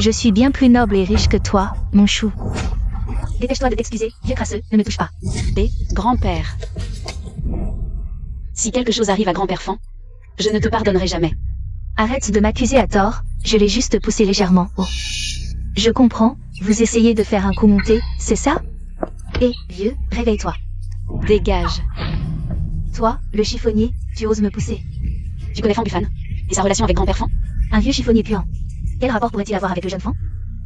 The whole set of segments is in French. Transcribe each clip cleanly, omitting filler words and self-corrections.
Je suis bien plus noble et riche que toi, mon chou. Dépêche-toi de t'excuser, vieux crasseux, ne me touche pas. B. Grand-père. Si quelque chose arrive à grand-père Fan, je ne te pardonnerai jamais. Arrête de m'accuser à tort, je l'ai juste poussé légèrement. Oh. Je comprends, vous essayez de faire un coup monté, c'est ça? Hé, vieux, réveille-toi. Dégage. Toi, le chiffonnier, tu oses me pousser. Tu connais Fan Bufan et sa relation avec grand-père Fan? Un vieux chiffonnier puant. Quel rapport pourrait-il avoir avec le jeune Fan?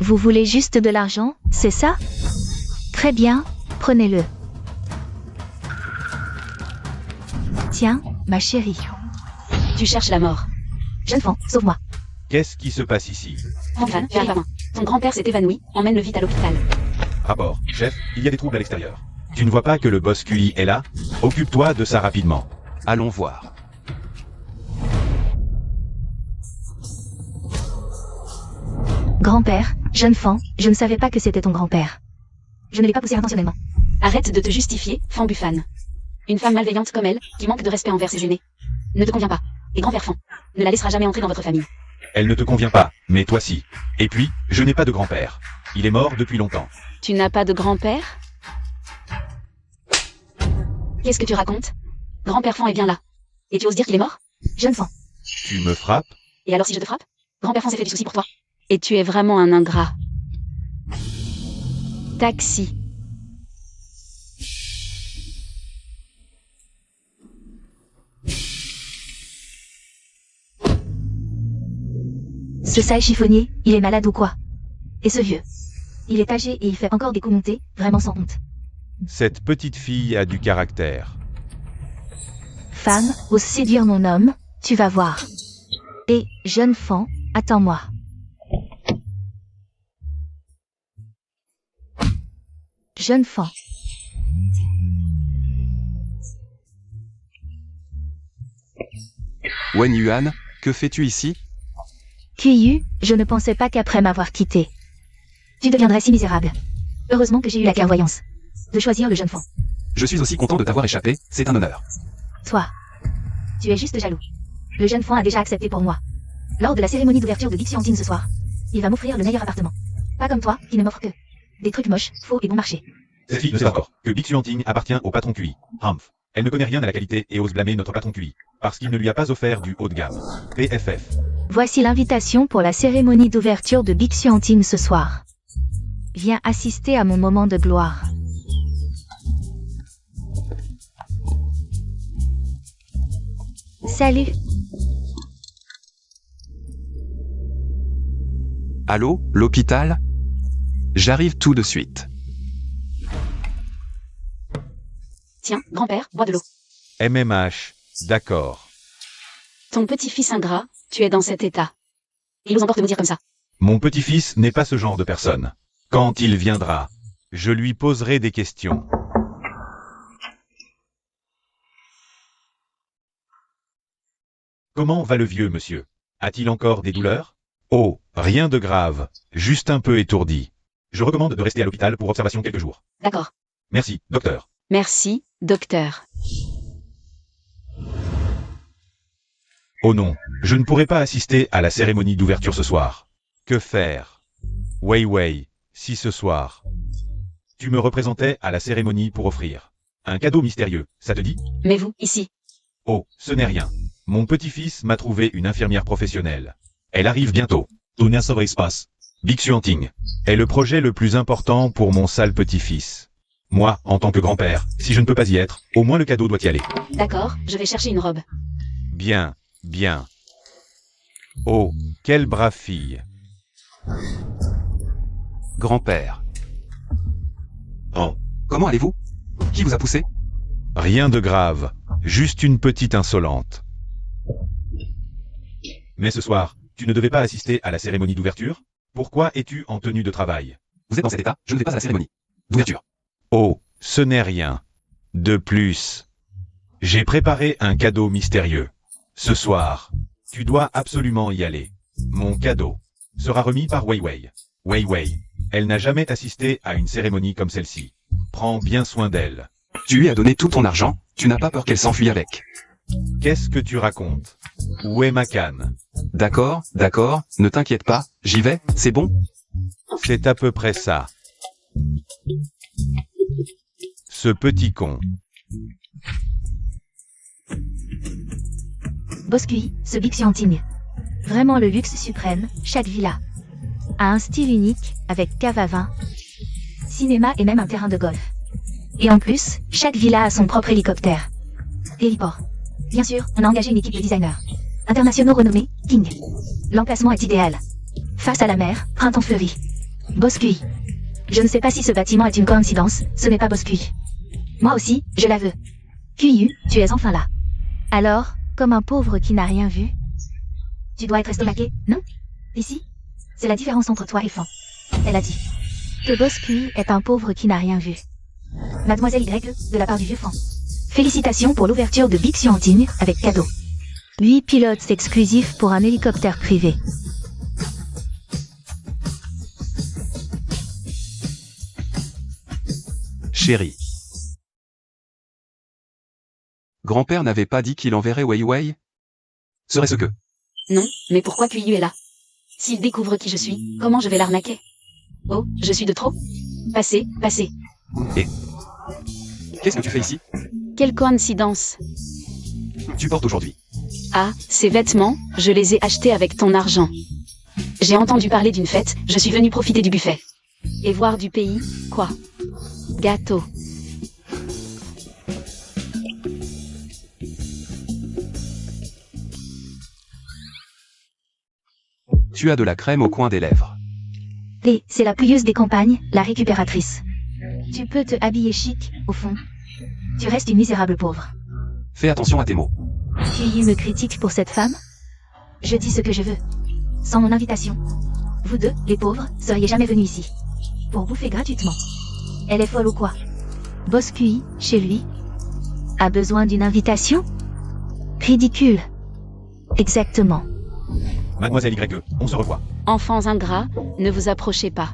Vous voulez juste de l'argent, c'est ça? Très bien, prenez-le. Tiens, ma chérie. Tu cherches la mort. Jeune Fan, sauve-moi. Qu'est-ce qui se passe ici? Fan Bufan, tu arrives à main. Ton grand-père s'est évanoui, emmène-le vite à l'hôpital. Rapport. Chef, il y a des troubles à l'extérieur. Tu ne vois pas que le boss QI est là? Occupe-toi de ça rapidement. Allons voir. Grand-père, jeune Fan, je ne savais pas que c'était ton grand-père. Je ne l'ai pas poussé intentionnellement. Arrête de te justifier, Fan Bufan. Une femme malveillante comme elle, qui manque de respect envers ses aînés, ne te convient pas. Et grand-père Fan ne la laissera jamais entrer dans votre famille. Elle ne te convient pas, mais toi si. Et puis, je n'ai pas de grand-père. Il est mort depuis longtemps. Tu n'as pas de grand-père? Qu'est-ce que tu racontes? Grand-père Fan est bien là. Et tu oses dire qu'il est mort? Jeune Fan. Tu me frappes? Et alors si je te frappe? Grand-père Fan s'est fait du souci pour toi. Et tu es vraiment un ingrat. Taxi. Ce sale chiffonnier, il est malade ou quoi? Et ce vieux? Il est âgé et il fait encore des coups montés, vraiment sans honte. Cette petite fille a du caractère. Femme, ose séduire mon homme, tu vas voir. Et, jeune Fan, attends-moi. Jeune Fan. Wen Yuan, que fais-tu ici? Qiyu, je ne pensais pas qu'après m'avoir quitté, tu deviendrais si misérable. Heureusement que j'ai eu la clairvoyance de choisir le jeune Fan. Je suis aussi content de t'avoir échappé, c'est un honneur. Toi, tu es juste jaloux. Le jeune Fan a déjà accepté pour moi. Lors de la cérémonie d'ouverture de Big Suantine ce soir, il va m'offrir le meilleur appartement. Pas comme toi, qui ne m'offre que des trucs moches, faux et bon marché. Cette fille ne sait pas encore que Big Suanting appartient au patron QI, Humph. Elle ne connaît rien à la qualité et ose blâmer notre patron QI, parce qu'il ne lui a pas offert du haut de gamme. PFF. Voici l'invitation pour la cérémonie d'ouverture de Big Suantine ce soir. Viens assister à mon moment de gloire. Salut. Allô, l'hôpital? J'arrive tout de suite. Tiens, grand-père, bois de l'eau. MMH. D'accord. Ton petit-fils ingrat, tu es dans cet état. Il ose encore te me dire comme ça. Mon petit-fils n'est pas ce genre de personne. Quand il viendra, je lui poserai des questions. Comment va le vieux monsieur? A-t-il encore des douleurs? Oh, rien de grave, juste un peu étourdi. Je recommande de rester à l'hôpital pour observation quelques jours. D'accord. Merci, docteur. Merci, docteur. Oh non, je ne pourrai pas assister à la cérémonie d'ouverture ce soir. Que faire? Wei, si ce soir, tu me représentais à la cérémonie pour offrir un cadeau mystérieux, ça te dit? Mais vous, ici. Oh, ce n'est rien. Mon petit-fils m'a trouvé une infirmière professionnelle. Elle arrive bientôt. Big Suanting est le projet le plus important pour mon sale petit-fils. Moi, en tant que grand-père, si je ne peux pas y être, au moins le cadeau doit y aller. D'accord, je vais chercher une robe. Bien, bien. Oh, quelle brave fille. Grand-père. Oh, comment allez-vous? Qui vous a poussé? Rien de grave, juste une petite insolente. Mais ce soir, tu ne devais pas assister à la cérémonie d'ouverture? Pourquoi es-tu en tenue de travail? Vous êtes dans cet état, je ne vais pas à la cérémonie d'ouverture. Oh, ce n'est rien. De plus, j'ai préparé un cadeau mystérieux. Ce soir, tu dois absolument y aller. Mon cadeau sera remis par Wei. Wei, elle n'a jamais assisté à une cérémonie comme celle-ci. Prends bien soin d'elle. Tu lui as donné tout ton argent, tu n'as pas peur qu'elle s'enfuie avec. Qu'est-ce que tu racontes? Où est ma canne? D'accord, ne t'inquiète pas, j'y vais, c'est bon? C'est à peu près ça. Ce petit con. Boscuit, ce Big Chiantigne. Vraiment le luxe suprême, chaque villa a un style unique, avec cave à vin, cinéma et même un terrain de golf. Et en plus, chaque villa a son propre hélicoptère. Héliport. Bien sûr, on a engagé une équipe de designers internationaux renommés, King. L'emplacement est idéal. Face à la mer, printemps fleuri. Boscuit. Je ne sais pas si ce bâtiment est une coïncidence, ce n'est pas Boscuit. Moi aussi, je la veux. QU, tu es enfin là. Alors, comme un pauvre qui n'a rien vu, tu dois être estomaqué, non? Ici? C'est la différence entre toi et Fan. Elle a dit que Boscuit est un pauvre qui n'a rien vu. Mademoiselle Y, de la part du vieux Fan. Félicitations pour l'ouverture de Big Chiantigne avec cadeau. 8 pilotes exclusifs pour un hélicoptère privé. Chérie. Grand-père n'avait pas dit qu'il enverrait Wei Wei? Serait-ce que... Non, mais pourquoi QU est là? S'il découvre qui je suis, comment je vais l'arnaquer? Oh, je suis de trop? Passez. Et... Qu'est-ce que tu fais ici? Quelle coïncidence. Tu portes aujourd'hui. Ah, ces vêtements, je les ai achetés avec ton argent. J'ai entendu parler d'une fête, je suis venu profiter du buffet. Et voir du pays, quoi? Gâteau. Tu as de la crème au coin des lèvres. C'est la pouilleuse des campagnes, la récupératrice. Tu peux te habiller chic, au fond. Tu restes une misérable pauvre. Fais attention à tes mots. Tu me critiques pour cette femme? Je dis ce que je veux. Sans mon invitation. Vous deux, les pauvres, seriez jamais venus ici. Pour bouffer gratuitement. Elle est folle ou quoi? Boscuit, chez lui, a besoin d'une invitation? Ridicule. Exactement. Mademoiselle Y, on se revoit. Enfants ingrats, ne vous approchez pas.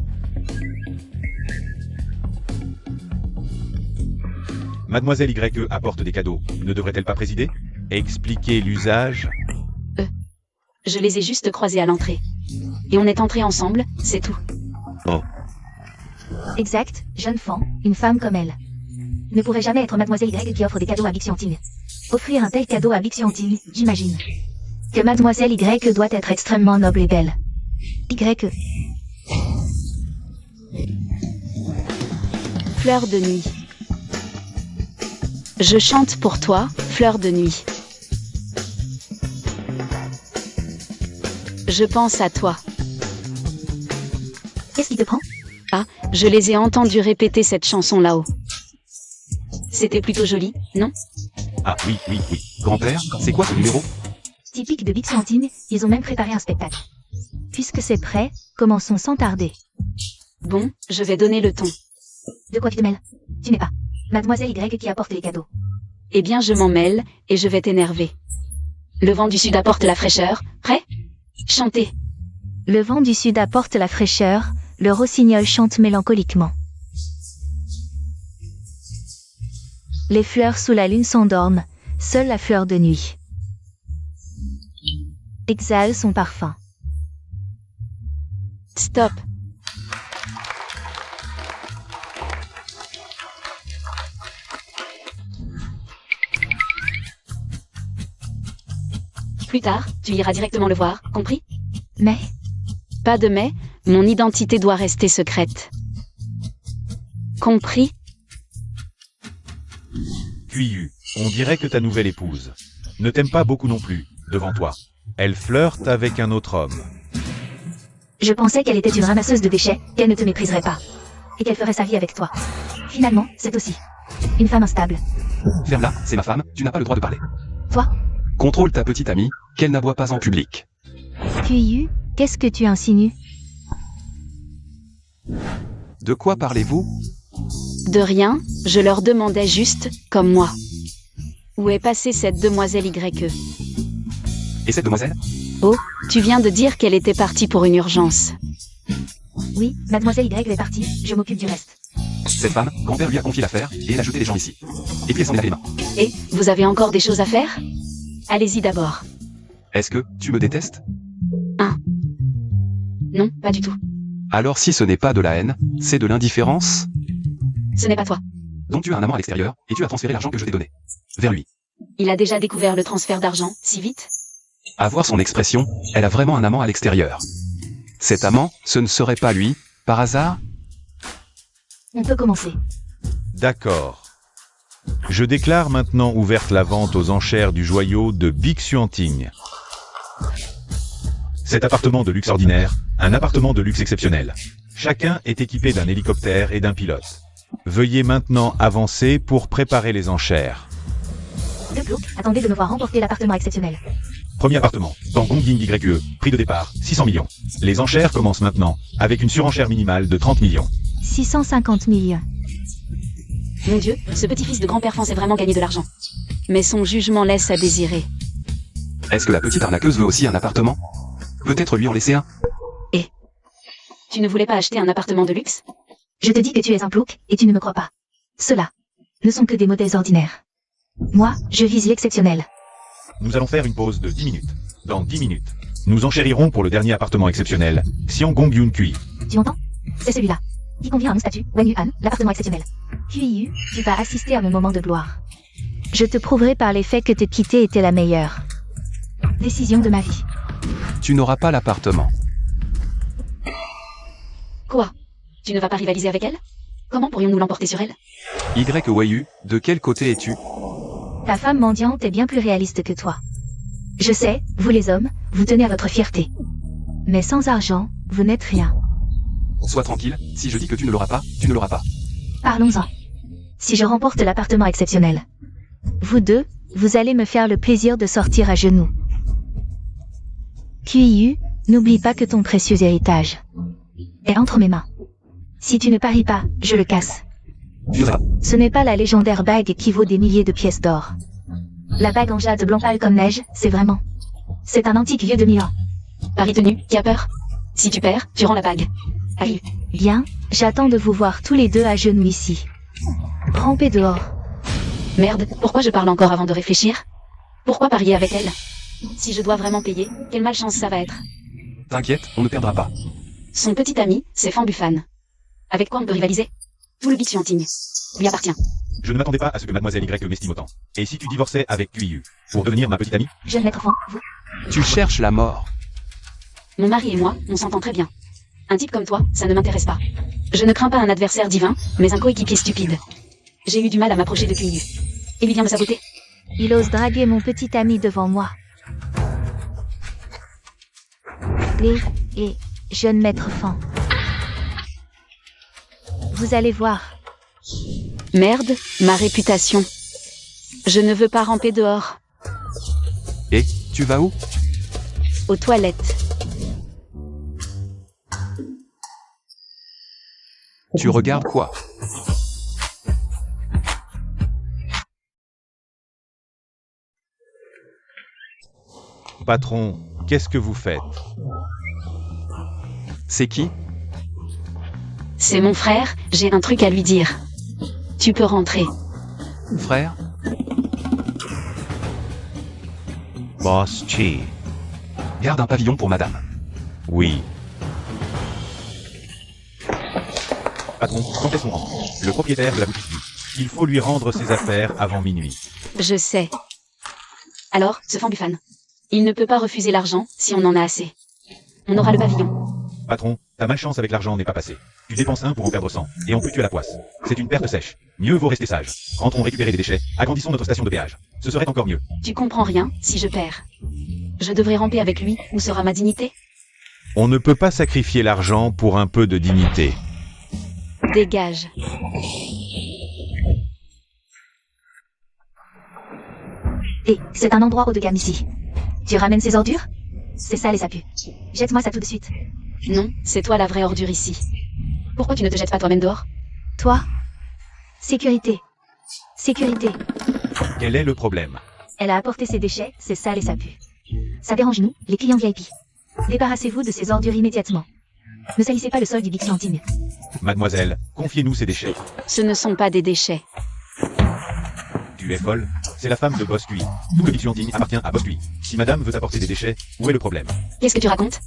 Mademoiselle Y apporte des cadeaux. Ne devrait-elle pas présider? Expliquer l'usage? Je les ai juste croisés à l'entrée. Et on est entrés ensemble, c'est tout. Oh. Exact, jeune femme, une femme comme elle. Ne pourrait jamais être Mademoiselle Y qui offre des cadeaux à Big Chiantigne. Offrir un tel cadeau à Big Chiantigne, j'imagine que Mademoiselle Y doit être extrêmement noble et belle. Y. Fleur de nuit. Je chante pour toi, fleur de nuit. Je pense à toi. Qu'est-ce qui te prend? Ah, je les ai entendus répéter cette chanson là-haut. C'était plutôt joli, non? Ah oui. Grand-père, c'est quoi ce numéro? Typique de Big Chiantigne, ils ont même préparé un spectacle. Puisque c'est prêt, commençons sans tarder. Bon, je vais donner le ton. De quoi tu te mêles? Tu n'es pas Mademoiselle Y qui apporte les cadeaux. Eh bien, je m'en mêle, et je vais t'énerver. Le vent du sud apporte la fraîcheur. Prêt? Chantez. Le vent du sud apporte la fraîcheur, le rossignol chante mélancoliquement. Les fleurs sous la lune s'endorment, seule la fleur de nuit exhale son parfum. Stop. Plus tard, tu iras directement le voir, compris? Mais, Pas de mais, mon identité doit rester secrète. Compris? QU, on dirait que ta nouvelle épouse ne t'aime pas beaucoup non plus, devant toi. Elle flirte avec un autre homme. je pensais qu'elle était une ramasseuse de déchets, qu'elle ne te mépriserait pas. Et qu'elle ferait sa vie avec toi. Finalement, c'est aussi une femme instable. Ferme-la, c'est ma femme, tu n'as pas le droit de parler. Toi, Contrôle ta petite amie, qu'elle n'aboie pas en public. QU, qu'est-ce que tu insinues? De quoi parlez-vous? De rien, je leur demandais juste, comme moi. Où est passée cette demoiselle YE? Et cette demoiselle? Oh, tu viens de dire qu'elle était partie pour une urgence. Oui, Mademoiselle Y est partie, je m'occupe du reste. Cette femme, grand-père lui a confié l'affaire, et elle a jeté les gens ici. Et puis elle s'en est à les mains. Et, vous avez encore des choses à faire? Allez-y d'abord. Est-ce que tu me détestes? Non, pas du tout. Alors si ce n'est pas de la haine, c'est de l'indifférence? Ce n'est pas toi. Donc tu as un amant à l'extérieur, et tu as transféré l'argent que je t'ai donné. Vers lui. Il a déjà découvert le transfert d'argent, si vite? À voir son expression, elle a vraiment un amant à l'extérieur. Cet amant, ce ne serait pas lui, par hasard? On peut commencer. D'accord. Je déclare maintenant ouverte la vente aux enchères du joyau de Bixuanting. Cet appartement de luxe ordinaire, un appartement de luxe exceptionnel. Chacun est équipé d'un hélicoptère et d'un pilote. Veuillez maintenant avancer pour préparer les enchères. De Plouk, attendez de me voir remporter l'appartement exceptionnel. Premier appartement, dans Gongying YE, prix de départ, 600 millions. Les enchères commencent maintenant, avec une surenchère minimale de 30 millions. 650 millions. Mon Dieu, ce petit-fils de grand-père pensait vraiment gagner de l'argent. Mais son jugement laisse à désirer. Est-ce que la petite arnaqueuse veut aussi un appartement? Peut-être lui en laisser un? Tu ne voulais pas acheter un appartement de luxe? Je te dis que tu es un Plouk, et tu ne me crois pas. Ceux-là ne sont que des modèles ordinaires. Moi, je vise l'exceptionnel. Nous allons faire une pause de 10 minutes. Dans 10 minutes, nous enchérirons pour le dernier appartement exceptionnel, Xianggongyun Kui. Tu entends? C'est celui-là. Qui convient à mon statut, Wang Yuan, l'appartement exceptionnel. QIU, tu vas assister à mon moment de gloire. Je te prouverai par les faits que te quitter était la meilleure décision de ma vie. Tu n'auras pas l'appartement. Quoi? Tu ne vas pas rivaliser avec elle? Comment pourrions-nous l'emporter sur elle? YEU, de quel côté es-tu? Ta femme mendiante est bien plus réaliste que toi. Je sais, vous les hommes, vous tenez à votre fierté. Mais sans argent, vous n'êtes rien. Sois tranquille, si je dis que tu ne l'auras pas, tu ne l'auras pas. Parlons-en. Si je remporte l'appartement exceptionnel, vous deux, vous allez me faire le plaisir de sortir à genoux. QIU, n'oublie pas que ton précieux héritage est entre mes mains. Si tu ne paries pas, je le casse. Tu vas. Ce n'est pas la légendaire bague qui vaut des milliers de pièces d'or. La bague en jade blanc pâle comme neige, c'est vraiment. C'est un antique vieux de 1000 ans. Pari tenu, qui a peur? Si tu perds, tu rends la bague. Arrive. Bien, j'attends de vous voir tous les deux à genoux ici. Rampez dehors. Merde, pourquoi je parle encore avant de réfléchir? Pourquoi parier avec elle? Si je dois vraiment payer, quelle malchance ça va être. T'inquiète, on ne perdra pas. Son petit ami, c'est Fambufan. Avec quoi on peut rivaliser? Tout le Bixuanting lui appartient. Je ne m'attendais pas à ce que mademoiselle Y m'estime autant. Et si tu divorçais avec QIU, pour devenir ma petite amie? Jeune maître enfant, vous. Tu cherches la mort. Mon mari et moi, on s'entend très bien. Un type comme toi, ça ne m'intéresse pas. Je ne crains pas un adversaire divin, mais un coéquipier stupide. J'ai eu du mal à m'approcher de QIU. Et lui vient me saboter. Il ose draguer mon petit ami devant moi. Et jeune maître fan. Vous allez voir. Merde, ma réputation. Je ne veux pas ramper dehors. Et, tu vas où? Aux toilettes. Tu regardes quoi? Patron, qu'est-ce que vous faites? C'est qui? C'est mon frère, j'ai un truc à lui dire. Tu peux rentrer. Frère? Boss Chi. Garde un pavillon pour madame. Oui. Patron, quand est-ce qu'on rentre? Le propriétaire de la boutique dit. Il faut lui rendre ses affaires avant minuit. Je sais. Alors, ce Fambufan. Il ne peut pas refuser l'argent si on en a assez. On aura le pavillon. Patron, ta malchance avec l'argent n'est pas passée. Tu dépenses 1 pour en perdre 100, et on peut tuer la poisse. C'est une perte sèche. Mieux vaut rester sage. Rentrons récupérer des déchets, agrandissons notre station de péage. Ce serait encore mieux. Tu comprends rien si je perds. Je devrais ramper avec lui, où sera ma dignité? On ne peut pas sacrifier l'argent pour un peu de dignité. Dégage. Et c'est un endroit haut de gamme ici. Tu ramènes ces ordures? C'est ça les appuis. Jette-moi ça tout de suite. Non, c'est toi la vraie ordure ici. Pourquoi tu ne te jettes pas toi-même dehors? Toi? Sécurité. Sécurité. Quel est le problème? Elle a apporté ses déchets, c'est sale et ça pue. Ça dérange nous, les clients VIP. Débarrassez-vous de ces ordures immédiatement. Ne salissez pas le sol du Bixuanting. Mademoiselle, confiez-nous ces déchets. Ce ne sont pas des déchets. Tu es folle? C'est la femme de Boss Cui. Tout le Bixuanting appartient à Boss Cui. Si madame veut apporter des déchets, où est le problème? Qu'est-ce que tu racontes?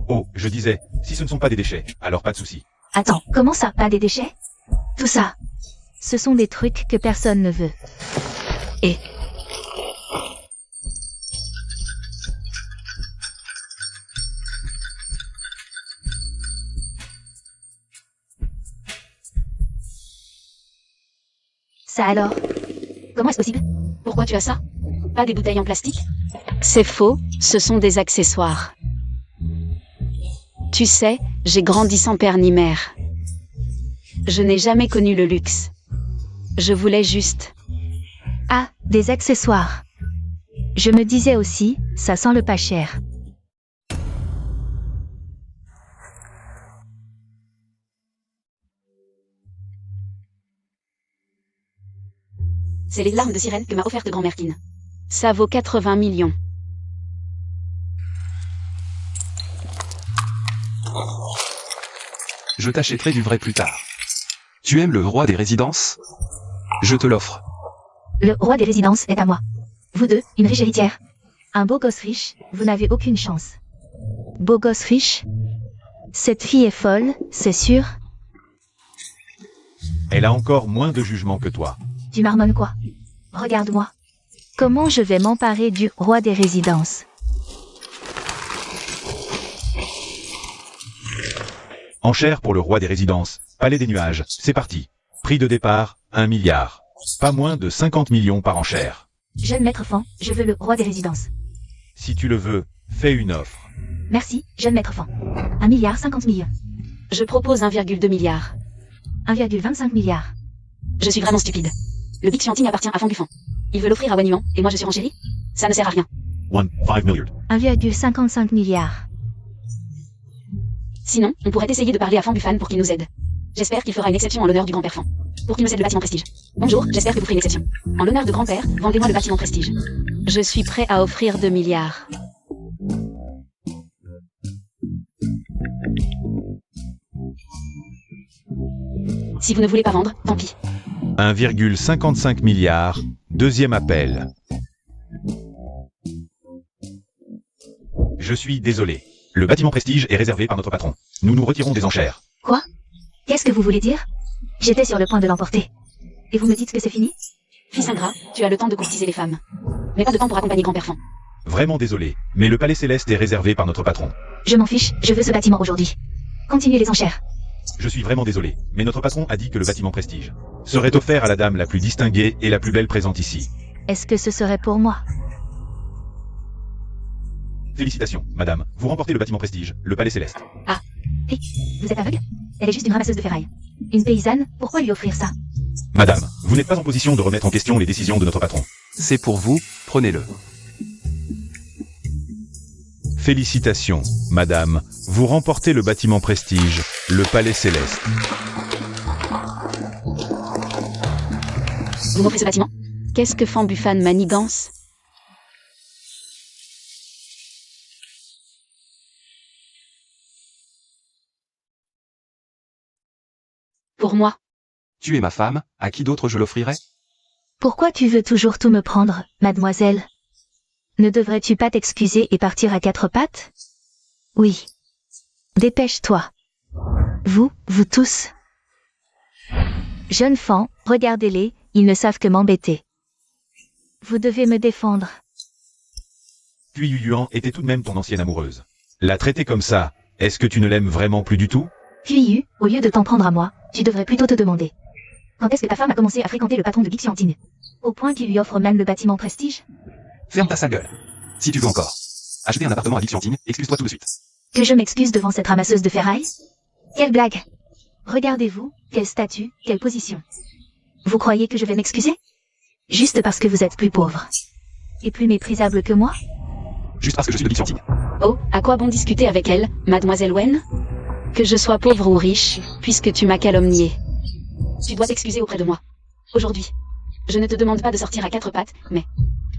Oh, je disais, si ce ne sont pas des déchets, alors pas de souci. Attends, comment ça, pas des déchets? Tout ça, ce sont des trucs que personne ne veut. Et Ça alors? Comment est-ce possible? pourquoi tu as ça? Pas des bouteilles en plastique? C'est faux, ce sont des accessoires. Tu sais, j'ai grandi sans père ni mère. Je n'ai jamais connu le luxe. Je voulais juste... Ah, des accessoires. Je me disais aussi, ça sent le pas cher. C'est les larmes de sirène que m'a offerte grand-mère Kin. Ça vaut 80 millions. Je t'achèterai du vrai plus tard. Tu aimes le roi des résidences? Je te l'offre. Le roi des résidences est à moi. Vous deux, une riche héritière. Un beau gosse riche, vous n'avez aucune chance. Beau gosse riche? Cette fille est folle, c'est sûr. Elle a encore moins de jugement que toi. Tu marmonnes quoi? Regarde-moi. Comment je vais m'emparer du roi des résidences? Enchère pour le roi des résidences, palais des nuages, c'est parti. Prix de départ, 1 milliard. Pas moins de 50 millions par enchère. Jeune maître Fan, je veux le roi des résidences. Si tu le veux, fais une offre. Merci, jeune maître Fan. 1 milliard 50 millions. Je propose 1,2 milliard. 1,25 milliard. Je suis vraiment stupide. Le Bixuanting appartient à Fan Buffon. Il veut l'offrir à Wen Yuan, et moi je suis renchérie? Ça ne sert à rien. 5 milliard. 1,55 milliard. Sinon, on pourrait essayer de parler à Fan Buffon pour qu'il nous aide. J'espère qu'il fera une exception en l'honneur du grand-père Fan. Pour qu'il nous cède le bâtiment Prestige. Bonjour, j'espère que vous ferez une exception. En l'honneur de grand-père, vendez-moi le bâtiment Prestige. Je suis prêt à offrir 2 milliards. Si vous ne voulez pas vendre, tant pis. 1,55 milliard, deuxième appel. Je suis désolé. Le bâtiment Prestige est réservé par notre patron. Nous nous retirons des enchères. Quoi? Qu'est-ce que vous voulez dire? J'étais sur le point de l'emporter. Et vous me dites que c'est fini? Fils ingrat, tu as le temps de courtiser les femmes. Mais pas de temps pour accompagner grand-père Fan. Vraiment désolé, mais le palais céleste est réservé par notre patron. Je m'en fiche, je veux ce bâtiment aujourd'hui. Continuez les enchères. Je suis vraiment désolé, mais notre patron a dit que le bâtiment Prestige serait offert à la dame la plus distinguée et la plus belle présente ici. Est-ce que ce serait pour moi? Félicitations, madame, vous remportez le bâtiment Prestige, le palais céleste. Hé, vous êtes aveugle? Elle est juste une ramasseuse de ferraille. Une paysanne, pourquoi lui offrir ça? Madame, vous n'êtes pas en position de remettre en question les décisions de notre patron. C'est pour vous, prenez-le. Félicitations, madame, vous remportez le bâtiment Prestige, le palais céleste. Vous m'offrez ce bâtiment? Qu'est-ce que Fan Buffon manigance? Pour moi. Tu es ma femme, à qui d'autre je l'offrirais? Pourquoi tu veux toujours tout me prendre, mademoiselle? Ne devrais-tu pas t'excuser et partir à quatre pattes? Oui. Dépêche-toi. Vous tous. Jeunes Fan, regardez-les, ils ne savent que m'embêter. Vous devez me défendre. Puis Yu Yuan était tout de même ton ancienne amoureuse. La traiter comme ça, est-ce que tu ne l'aimes vraiment plus du tout? Puis au lieu de t'en prendre à moi, tu devrais plutôt te demander. Quand est-ce que ta femme a commencé à fréquenter le patron de Bixuanting? Au point qu'il lui offre même le bâtiment Prestige? Ferme ta sale gueule. Si tu veux encore acheter un appartement à Bixuanting, excuse-toi tout de suite. Que je m'excuse devant cette ramasseuse de ferraille? Quelle blague! Regardez-vous, quel statut, quelle position. Vous croyez que je vais m'excuser? Juste parce que vous êtes plus pauvre. Et plus méprisable que moi? Juste parce que je suis de Bixuanting. Oh, à quoi bon discuter avec elle, mademoiselle Wen? Que je sois pauvre ou riche, puisque tu m'as calomnié. Tu dois t'excuser auprès de moi. Aujourd'hui. Je ne te demande pas de sortir à quatre pattes, mais...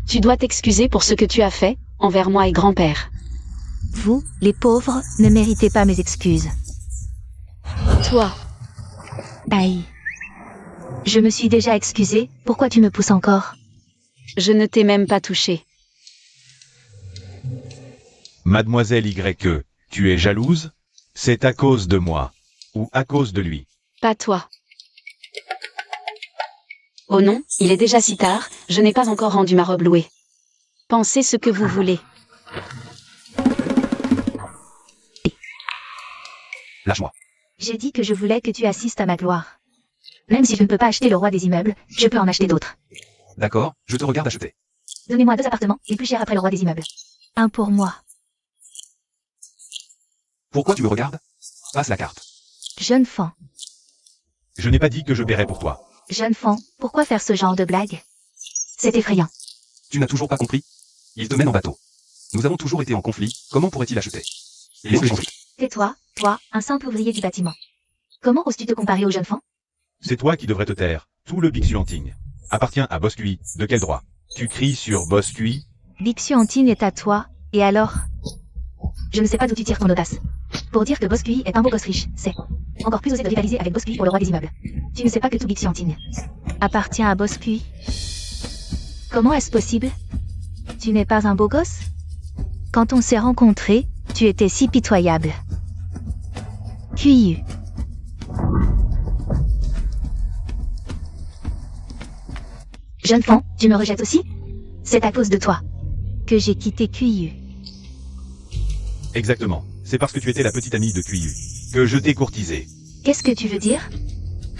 Tu dois t'excuser pour ce que tu as fait, envers moi et grand-père. Vous, les pauvres, ne méritez pas mes excuses. Toi. Aïe. Je me suis déjà excusée, pourquoi tu me pousses encore? Je ne t'ai même pas touché. Mademoiselle YE, tu es jalouse? C'est à cause de moi. Ou à cause de lui. Pas toi. Oh non, il est déjà si tard, je n'ai pas encore rendu ma robe louée. Pensez ce que vous voulez. Lâche-moi. J'ai dit que je voulais que tu assistes à ma gloire. Même si je ne peux pas acheter le roi des immeubles, je peux en acheter d'autres. D'accord, je te regarde acheter. Donnez-moi 2 appartements, les plus chers après le roi des immeubles. Un pour moi. Pourquoi tu me regardes? Passe la carte. Jeune fan. Je n'ai pas dit que je paierais pour toi. Jeune fan, pourquoi faire ce genre de blague? C'est effrayant. Tu n'as toujours pas compris? Il te mène en bateau. Nous avons toujours été en conflit, comment pourrait-il acheter? Laisse-le changer. Tais-toi, toi, un simple ouvrier du bâtiment. Comment oses-tu te comparer au jeune fan? C'est toi qui devrais te taire. Tout le Bixuanting appartient à Boscuit. De quel droit? Tu cries sur Boscuit? Bixuanting est à toi, et alors? Je ne sais pas d'où tu tires ton audace. Pour dire que Boscuit est un beau gosse riche, c'est encore plus osé de rivaliser avec Boscuit pour le roi des immeubles. Tu ne sais pas que tout Bixuanting appartient à Boscuit. Comment est-ce possible? Tu n'es pas un beau gosse? Quand on s'est rencontrés, tu étais si pitoyable. QIU. Jeune fan, tu me rejettes aussi? C'est à cause de toi que j'ai quitté QIU. Exactement. C'est parce que tu étais la petite amie de QIU que je t'ai courtisé. Qu'est-ce que tu veux dire?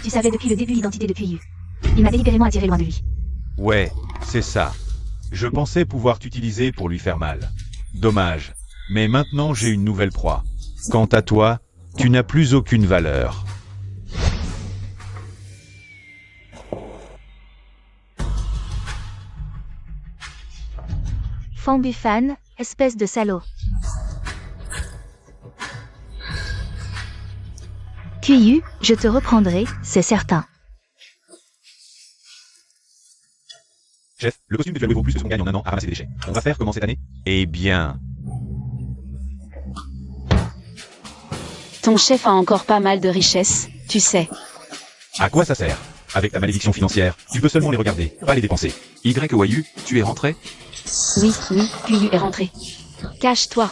Tu savais depuis le début l'identité de QIU. Il m'a délibérément attiré loin de lui. Ouais, c'est ça. Je pensais pouvoir t'utiliser pour lui faire mal. Dommage. Mais maintenant j'ai une nouvelle proie. Quant à toi, tu n'as plus aucune valeur. Fambufan, espèce de salaud. QIU, je te reprendrai, c'est certain. Chef, le costume que tu as loué vaut plus que ce qu'on gagne en un an à ramasser des déchets. On va faire comment cette année? Eh bien... Ton chef a encore pas mal de richesses, tu sais. À quoi ça sert? Avec ta malédiction financière, tu peux seulement les regarder, pas les dépenser. YOU, tu es rentré? Oui, QU est rentré. Cache-toi.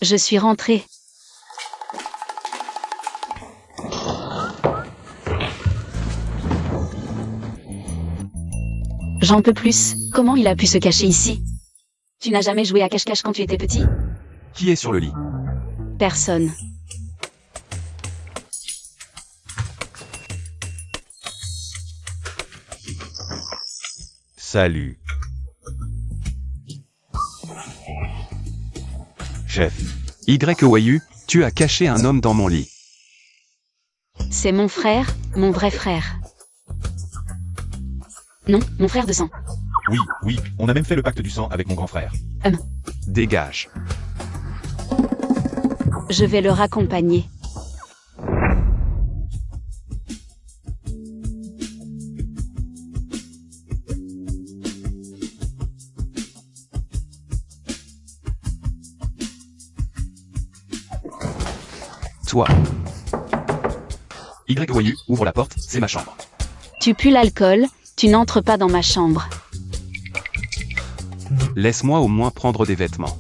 Je suis rentré. J'en peux plus. Comment il a pu se cacher ici? Tu n'as jamais joué à cache-cache quand tu étais petit? Qui est sur le lit? Personne. Salut. Chef. YOU, tu as caché un homme dans mon lit. C'est mon frère, mon vrai frère. Non, mon frère de sang. Oui, on a même fait le pacte du sang avec mon grand frère. Dégage. Je vais le raccompagner. Toi. YOU, ouvre la porte, c'est ma chambre. Tu pues l'alcool, tu n'entres pas dans ma chambre. Laisse-moi au moins prendre des vêtements.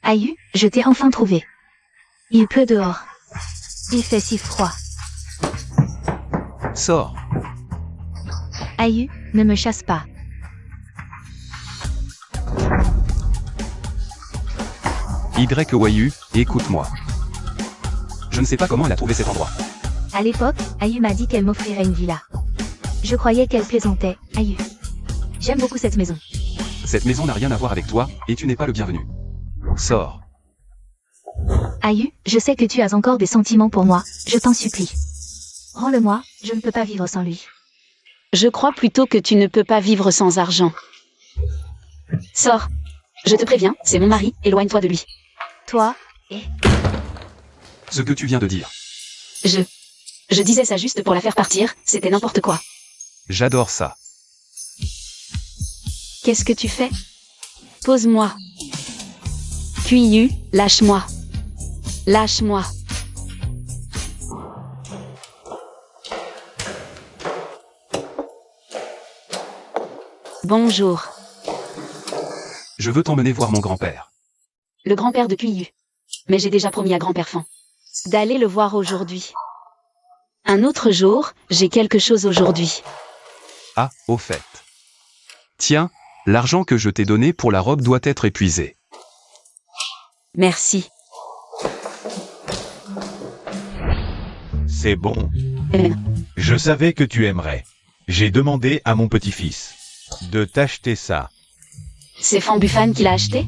Aïe, je t'ai enfin trouvé. Il pleut dehors. Il fait si froid. Sors. Aïe, ne me chasse pas. YOU, écoute-moi. Je ne sais pas comment elle a trouvé cet endroit. À l'époque, Aïe m'a dit qu'elle m'offrirait une villa. Je croyais qu'elle plaisantait, Aïe. J'aime beaucoup cette maison. Cette maison n'a rien à voir avec toi, et tu n'es pas le bienvenu. Sors. Aïe, je sais que tu as encore des sentiments pour moi, je t'en supplie. Rends-le-moi, je ne peux pas vivre sans lui. Je crois plutôt que tu ne peux pas vivre sans argent. Sors. Je te préviens, c'est mon mari, éloigne-toi de lui. Toi, Ce que tu viens de dire. Je disais ça juste pour la faire partir, c'était n'importe quoi. J'adore ça. Qu'est-ce que tu fais? Pose-moi. QIU, lâche-moi. Lâche-moi. Bonjour. Je veux t'emmener voir mon grand-père. Le grand-père de QIU. Mais j'ai déjà promis à grand-père Fan d'aller le voir aujourd'hui. Un autre jour, j'ai quelque chose aujourd'hui. Ah, au fait. Tiens, l'argent que je t'ai donné pour la robe doit être épuisé. Merci. C'est bon. Euh, Je savais que tu aimerais. J'ai demandé à mon petit-fils de t'acheter ça. C'est Fan Buffan qui l'a acheté?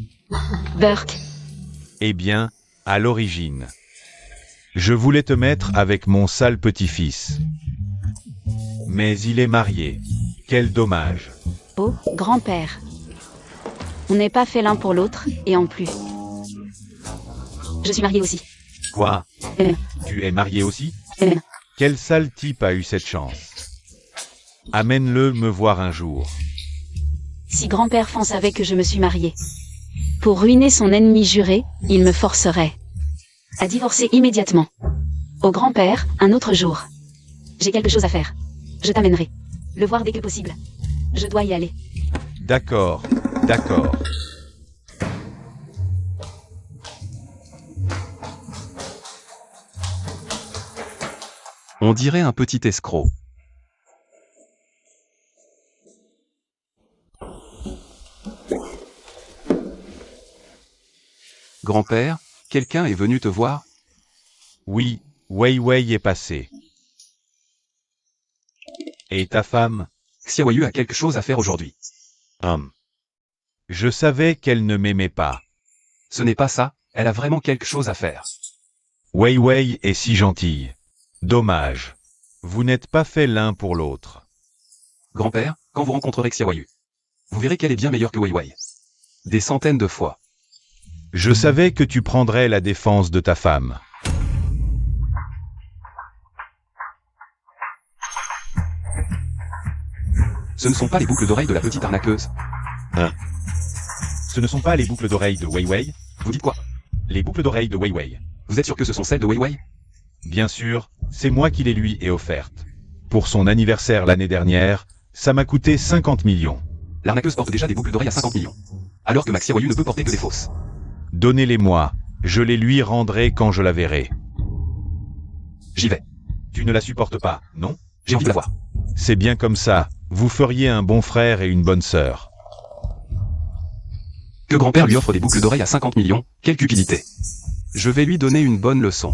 Burke. Eh bien, à l'origine. Je voulais te mettre avec mon sale petit-fils. Mais il est marié. Quel dommage. Oh, grand-père. On n'est pas fait l'un pour l'autre, et en plus. Je suis mariée aussi. Quoi? Euh. Tu es marié aussi? Euh. Quel sale type a eu cette chance? Amène-le me voir un jour. Si grand-père Fan savait que je me suis mariée. Pour ruiner son ennemi juré, il me forcerait à divorcer immédiatement. Au grand-père, un autre jour. J'ai quelque chose à faire. Je t'amènerai. Le voir dès que possible. Je dois y aller. D'accord, d'accord. On dirait un petit escroc. Grand-père, quelqu'un est venu te voir? Oui, Wei Wei est passé. Et ta femme? Xiaoyu a quelque chose à faire aujourd'hui. Je savais qu'elle ne m'aimait pas. Ce n'est pas ça, elle a vraiment quelque chose à faire. Wei Wei est si gentille. Dommage. Vous n'êtes pas faits l'un pour l'autre. Grand-père, quand vous rencontrerez Xiaoyu, vous verrez qu'elle est bien meilleure que Wei Wei. Des centaines de fois. Je savais que tu prendrais la défense de ta femme. Ce ne sont pas les boucles d'oreilles de la petite arnaqueuse. Ce ne sont pas les boucles d'oreilles de Wei Wei? Vous dites quoi? Les boucles d'oreilles de Wei Wei. Vous êtes sûr que ce sont celles de Wei Wei? Bien sûr, c'est moi qui les lui ai offertes. Pour son anniversaire l'année dernière, ça m'a coûté 50 millions. L'arnaqueuse porte déjà des boucles d'oreilles à 50 millions. Alors que Max Xiaoyu ne peut porter que des fausses. Donnez-les-moi, je les lui rendrai quand je la verrai. J'y vais. Tu ne la supportes pas, non? J'ai envie de la voir. C'est bien comme ça, vous feriez un bon frère et une bonne sœur. Que grand-père lui offre des boucles d'oreilles à 50 millions, quelle cupidité. Je vais lui donner une bonne leçon.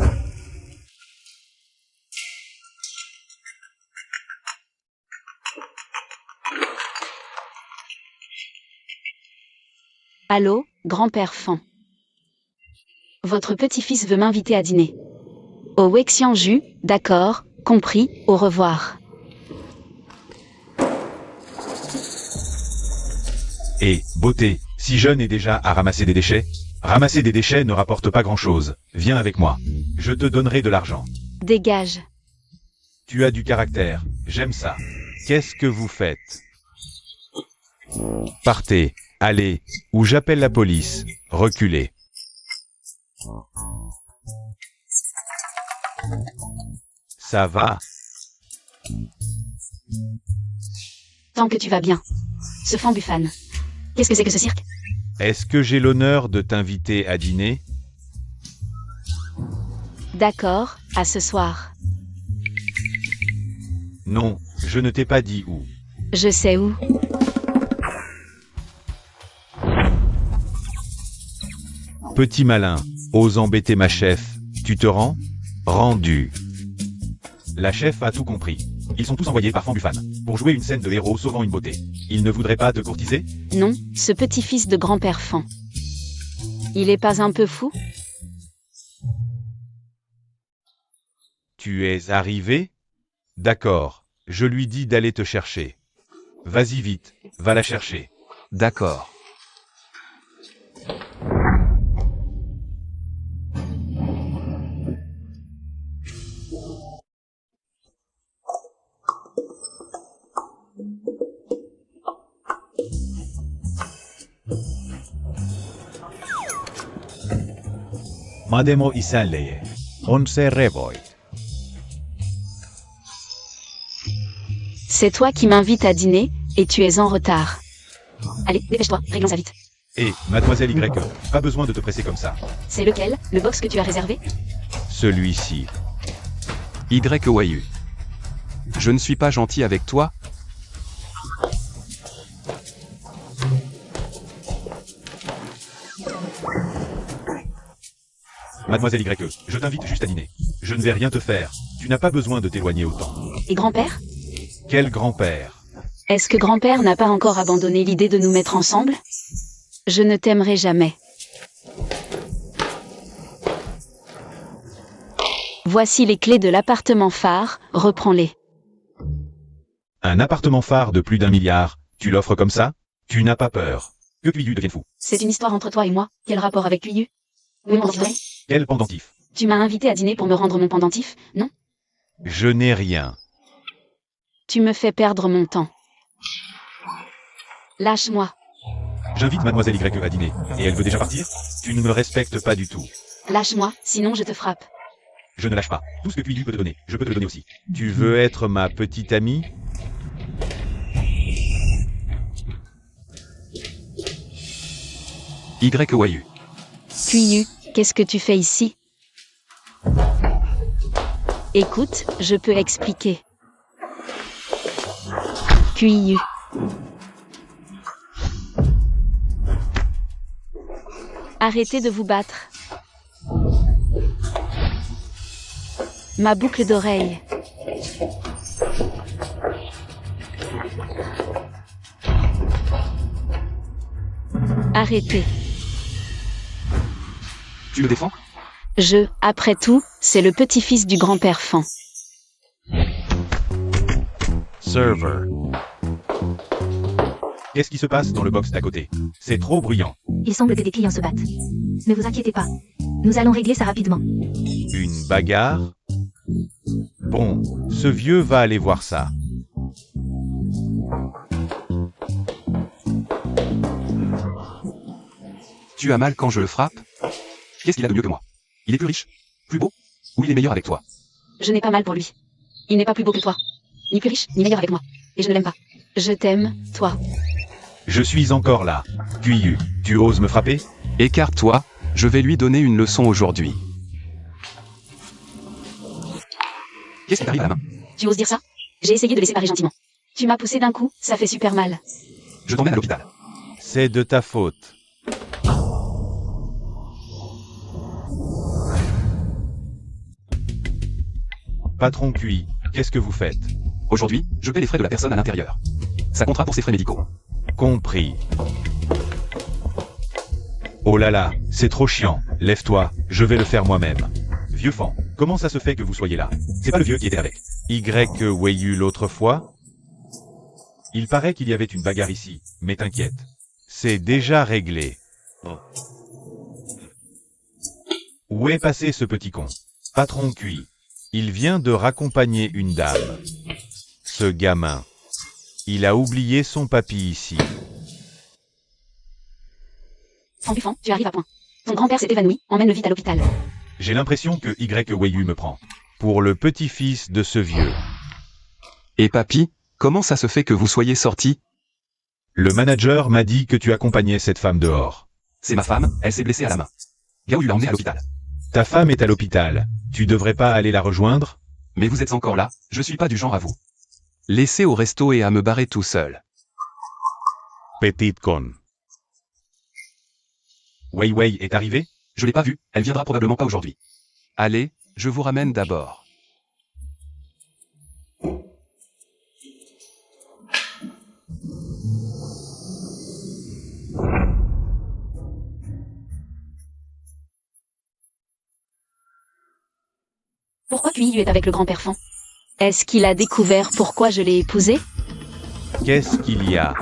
Allô, grand-père Fan. Votre petit-fils veut m'inviter à dîner. Au Wexianju, d'accord, compris, au revoir. Et, beauté, si jeune et déjà à ramasser des déchets? Ramasser des déchets ne rapporte pas grand-chose. Viens avec moi. Je te donnerai de l'argent. Dégage. Tu as du caractère, j'aime ça. Qu'est-ce que vous faites? Partez, allez, ou j'appelle la police. Reculez. Ça va? Tant que tu vas bien. Ce Fan Buffan. Qu'est-ce que c'est que ce cirque? Est-ce que j'ai l'honneur de t'inviter à dîner? D'accord, à ce soir. Non, je ne t'ai pas dit où. Je sais où. Petit malin, ose embêter ma chef, tu te rends? Rendu. La chef a tout compris. Ils sont tous envoyés par Fan Buffan pour jouer une scène de héros sauvant une beauté. Ils ne voudraient pas te courtiser? Non, ce petit-fils de grand-père Fan. Il est pas un peu fou? Tu es arrivé? D'accord, je lui dis d'aller te chercher. Vas-y vite, va la chercher. D'accord. Mademo isaleye. On se revoit. C'est toi qui m'invites à dîner, et tu es en retard. Allez, dépêche-toi, réglons ça vite. Et, mademoiselle Y, pas besoin de te presser comme ça. C'est lequel, le box que tu as réservé? Celui-ci. YOAU. Je ne suis pas gentil avec toi. Mademoiselle Y, je t'invite juste à dîner. Je ne vais rien te faire. Tu n'as pas besoin de t'éloigner autant. Et grand-père? Quel grand-père? Est-ce que grand-père n'a pas encore abandonné l'idée de nous mettre ensemble? Je ne t'aimerai jamais. Voici les clés de l'appartement phare, reprends-les. Un appartement phare de plus d'1 milliard, tu l'offres comme ça? Tu n'as pas peur que Cuiu devienne fou? C'est une histoire entre toi et moi, quel rapport avec Cuiu? Mon pendentif. Quel pendentif? Tu m'as invité à dîner pour me rendre mon pendentif, non? Je n'ai rien. Tu me fais perdre mon temps. Lâche-moi. J'invite mademoiselle Y à dîner, et elle veut déjà partir? Tu ne me respectes pas du tout. Lâche-moi, sinon je te frappe. Je ne lâche pas. Tout ce que Cuiu peut te donner, je peux te le donner aussi. Tu veux être ma petite amie? YOAU. Cuiu, qu'est-ce que tu fais ici? Écoute, je peux expliquer. Cuiu. Arrêtez de vous battre. Ma boucle d'oreille. Arrêtez. Tu le défends? Après tout, c'est le petit-fils du grand-père Fan. Server. Qu'est-ce qui se passe dans le box d'à côté? C'est trop bruyant. Il semble que des clients se battent. Ne vous inquiétez pas. Nous allons régler ça rapidement. Une bagarre? Bon, ce vieux va aller voir ça. Tu as mal quand je le frappe? Qu'est-ce qu'il a de mieux que moi? Il est plus riche? Plus beau? Ou il est meilleur avec toi? Je n'ai pas mal pour lui. Il n'est pas plus beau que toi. Ni plus riche, ni meilleur avec moi. Et je ne l'aime pas. Je t'aime, toi. Je suis encore là. Cuiu, tu oses me frapper? Écarte-toi, je vais lui donner une leçon aujourd'hui. Qu'est-ce qui t'arrive à la main? Tu oses dire ça? J'ai essayé de les séparer gentiment. Tu m'as poussé d'un coup, ça fait super mal. Je t'emmène à l'hôpital. C'est de ta faute. Patron Cui, qu'est-ce que vous faites? Aujourd'hui, je paie les frais de la personne à l'intérieur. Ça comptera pour ses frais médicaux. Compris. Oh là là, c'est trop chiant. Lève-toi, je vais le faire moi-même. Vieux fan, comment ça se fait que vous soyez là? C'est pas le vieux qui était avec Weiyu l'autre fois? Il paraît qu'il y avait une bagarre ici, mais t'inquiète. C'est déjà réglé. Où est passé ce petit con? Patron Cui. Il vient de raccompagner une dame. Ce gamin. Il a oublié son papy ici. Fan Buffan, tu arrives à point. Ton grand-père s'est évanoui, emmène-le vite à l'hôpital. J'ai l'impression que Weiyu me prend pour le petit-fils de ce vieux. Et papy, comment ça se fait que vous soyez sorti? Le manager m'a dit que tu accompagnais cette femme dehors. C'est ma femme, elle s'est blessée à la main. Gao l'a emmenée à l'hôpital. Ta femme est à l'hôpital. Tu devrais pas aller la rejoindre? Mais vous êtes encore là, je suis pas du genre à vous laisser au resto et à me barrer tout seul. Petite conne. Wei est arrivée? Je l'ai pas vue, elle viendra probablement pas aujourd'hui. Allez, je vous ramène d'abord. Pourquoi Cuiu est avec le grand-père Fan? Est-ce qu'il a découvert pourquoi je l'ai épousé? Qu'est-ce qu'il y a?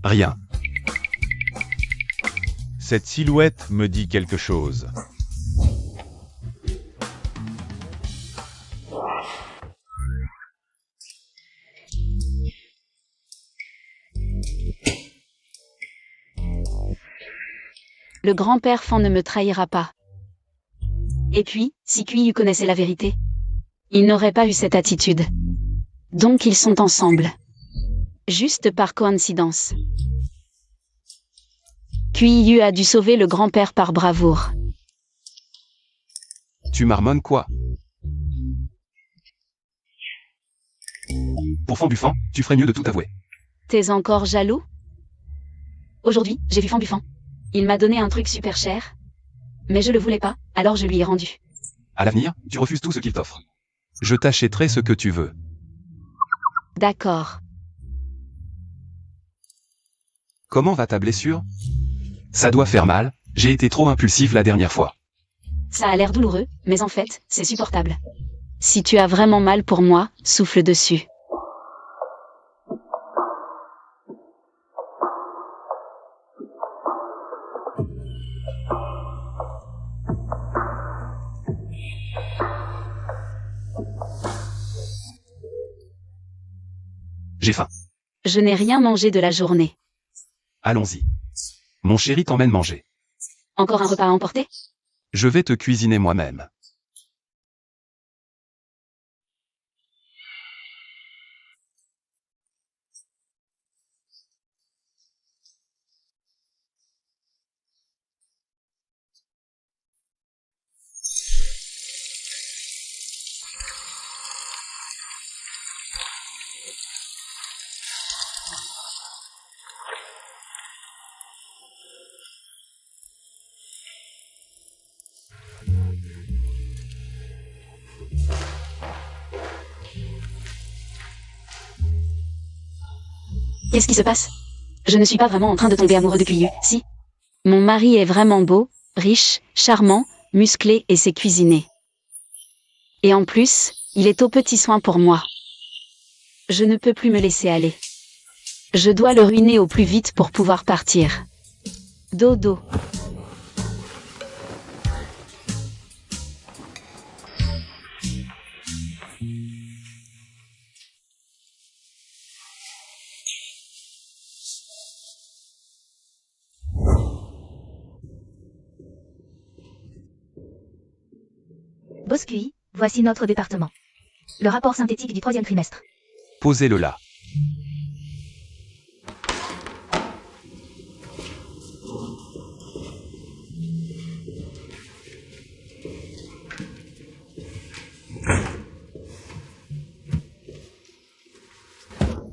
Rien. Cette silhouette me dit quelque chose. Le grand-père Fan ne me trahira pas. Et puis, si Qiyu connaissait la vérité, il n'aurait pas eu cette attitude. Donc ils sont ensemble. Juste par coïncidence. Qiyu a dû sauver le grand-père par bravoure. Tu marmonnes quoi? Pour Fan Buffan, tu ferais mieux de tout avouer. T'es encore jaloux? Aujourd'hui, j'ai vu Fan Buffan. Il m'a donné un truc super cher. Mais je le voulais pas, alors je lui ai rendu. À l'avenir, tu refuses tout ce qu'il t'offre. Je t'achèterai ce que tu veux. D'accord. Comment va ta blessure? Ça doit faire mal, j'ai été trop impulsif la dernière fois. Ça a l'air douloureux, mais en fait, c'est supportable. Si tu as vraiment mal pour moi, souffle dessus. J'ai faim. Je n'ai rien mangé de la journée. Allons-y. Mon chéri t'emmène manger. Encore un repas à emporter? Je vais te cuisiner moi-même. Qu'est-ce qui se passe? Je ne suis pas vraiment en train de tomber amoureux de Qiyu, si? Mon mari est vraiment beau, riche, charmant, musclé et sait cuisiner. Et en plus, il est aux petits soins pour moi. Je ne peux plus me laisser aller. Je dois le ruiner au plus vite pour pouvoir partir. Dodo. Boss QI, voici notre département. Le rapport synthétique du 3e trimestre. Posez-le là.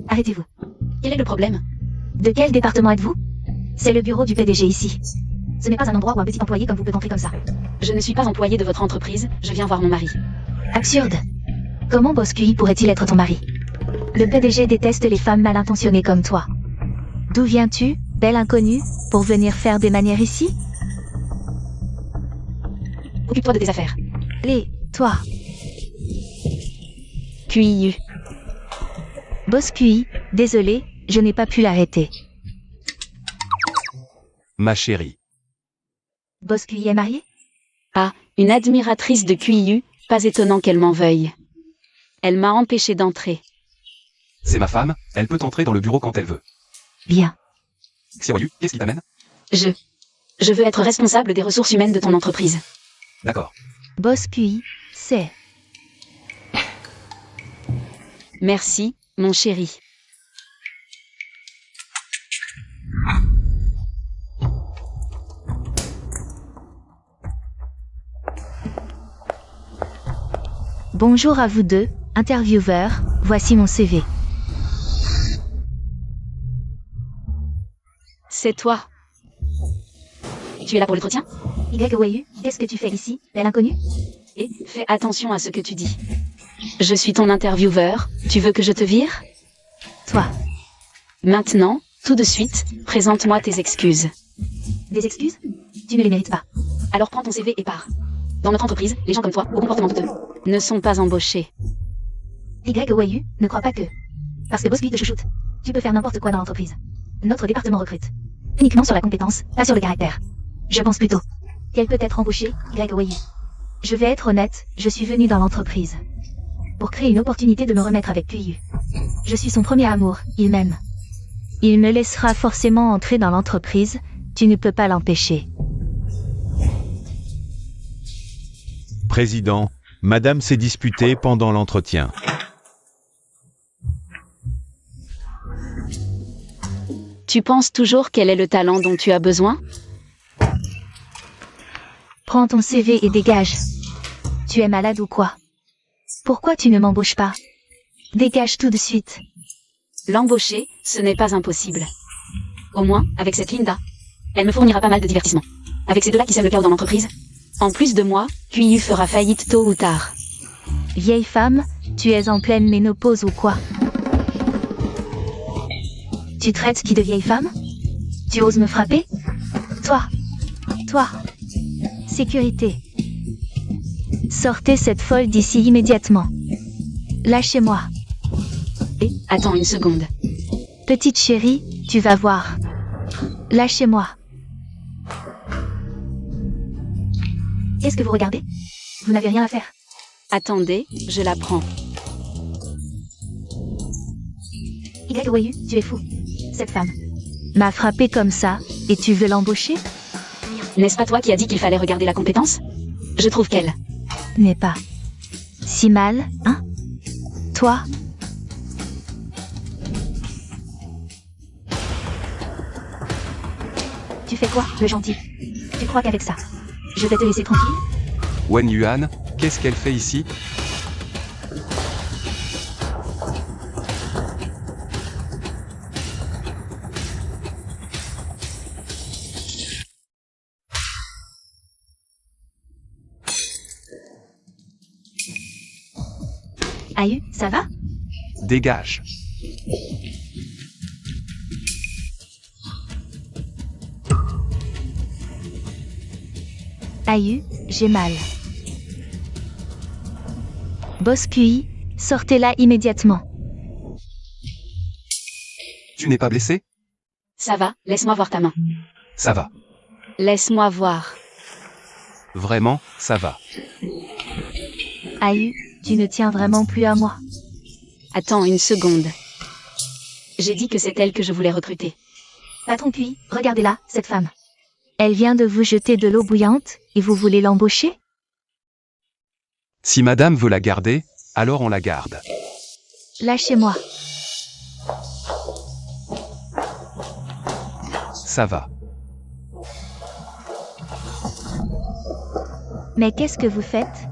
Arrêtez-vous. Quel est le problème? De quel département êtes-vous? C'est le bureau du PDG ici. Ce n'est pas un endroit où un petit employé comme vous peut entrer comme ça. Je ne suis pas employé de votre entreprise, je viens voir mon mari. Absurde. Comment Boss QI pourrait-il être ton mari? Le PDG déteste les femmes mal intentionnées comme toi. D'où viens-tu, belle inconnue, pour venir faire des manières ici? Occupe-toi de tes affaires. Toi. Qiyu. Boss QI, désolé, je n'ai pas pu l'arrêter. Ma chérie. Boss QI est marié? Ah, une admiratrice de Qiyu, pas étonnant qu'elle m'en veuille. Elle m'a empêché d'entrer. C'est ma femme, elle peut entrer dans le bureau quand elle veut. Bien. Xiaoyu, qu'est-ce qui t'amène? Je veux être responsable des ressources humaines de ton entreprise. D'accord. Boss QI, c'est... Merci, mon chéri. Bonjour à vous deux, intervieweurs, voici mon CV. C'est toi. Tu es là pour l'entretien? YOU, qu'est-ce que tu fais ici, belle inconnue? Et fais attention à ce que tu dis. Je suis ton intervieweur, tu veux que je te vire? Toi. Maintenant, tout de suite, présente-moi tes excuses. Des excuses? Tu ne les mérites pas. Alors prends ton CV et pars. Dans notre entreprise, les gens comme toi, au comportement douteux, ne sont pas embauchés. YOU, ne crois pas que... Parce que Boss QI te chouchoute. Tu peux faire n'importe quoi dans l'entreprise. Notre département recrute. Uniquement sur la compétence, pas sur le caractère. Je pense plutôt qu'elle peut être embauchée, YOU. Je vais être honnête, je suis venue dans l'entreprise pour créer une opportunité de me remettre avec Qiyu. Je suis son premier amour, il m'aime. Il me laissera forcément entrer dans l'entreprise, tu ne peux pas l'empêcher. Président, Madame s'est disputée pendant l'entretien. Tu penses toujours quel est le talent dont tu as besoin? Prends ton CV et dégage. Tu es malade ou quoi? Pourquoi tu ne m'embauches pas? Dégage tout de suite. L'embaucher, ce n'est pas impossible. Au moins, avec cette Linda. Elle me fournira pas mal de divertissement. Avec ces deux-là qui sèment le chaos dans l'entreprise. En plus de moi, QIU fera faillite tôt ou tard. Vieille femme, tu es en pleine ménopause ou quoi? Tu traites qui de vieille femme? Tu oses me frapper? Toi. Sécurité. Sortez cette folle d'ici immédiatement. Lâchez-moi. Attends une seconde. Petite chérie, tu vas voir. Lâchez-moi. Qu'est-ce que vous regardez? Vous n'avez rien à faire. Attendez, je la prends. YOU, tu es fou. Cette femme m'a frappé comme ça, et tu veux l'embaucher? N'est-ce pas toi qui as dit qu'il fallait regarder la compétence? Je trouve qu'elle n'est pas si mal, hein? Toi? Tu fais quoi, le gentil? Tu crois qu'avec ça, je vais te laisser tranquille? Wen Yuan, qu'est-ce qu'elle fait ici? Aïe, ça va? Dégage. Aïe, j'ai mal. Boss QI, sortez-la immédiatement. Tu n'es pas blessé? Ça va, laisse-moi voir ta main. Ça va. Laisse-moi voir. Vraiment, ça va. Aïe, tu ne tiens vraiment plus à moi. Attends une seconde. J'ai dit que c'est elle que je voulais recruter. Patron QI, regardez-la, cette femme. Elle vient de vous jeter de l'eau bouillante, et vous voulez l'embaucher? Si madame veut la garder, alors on la garde. Lâchez-moi. Ça va. Mais qu'est-ce que vous faites?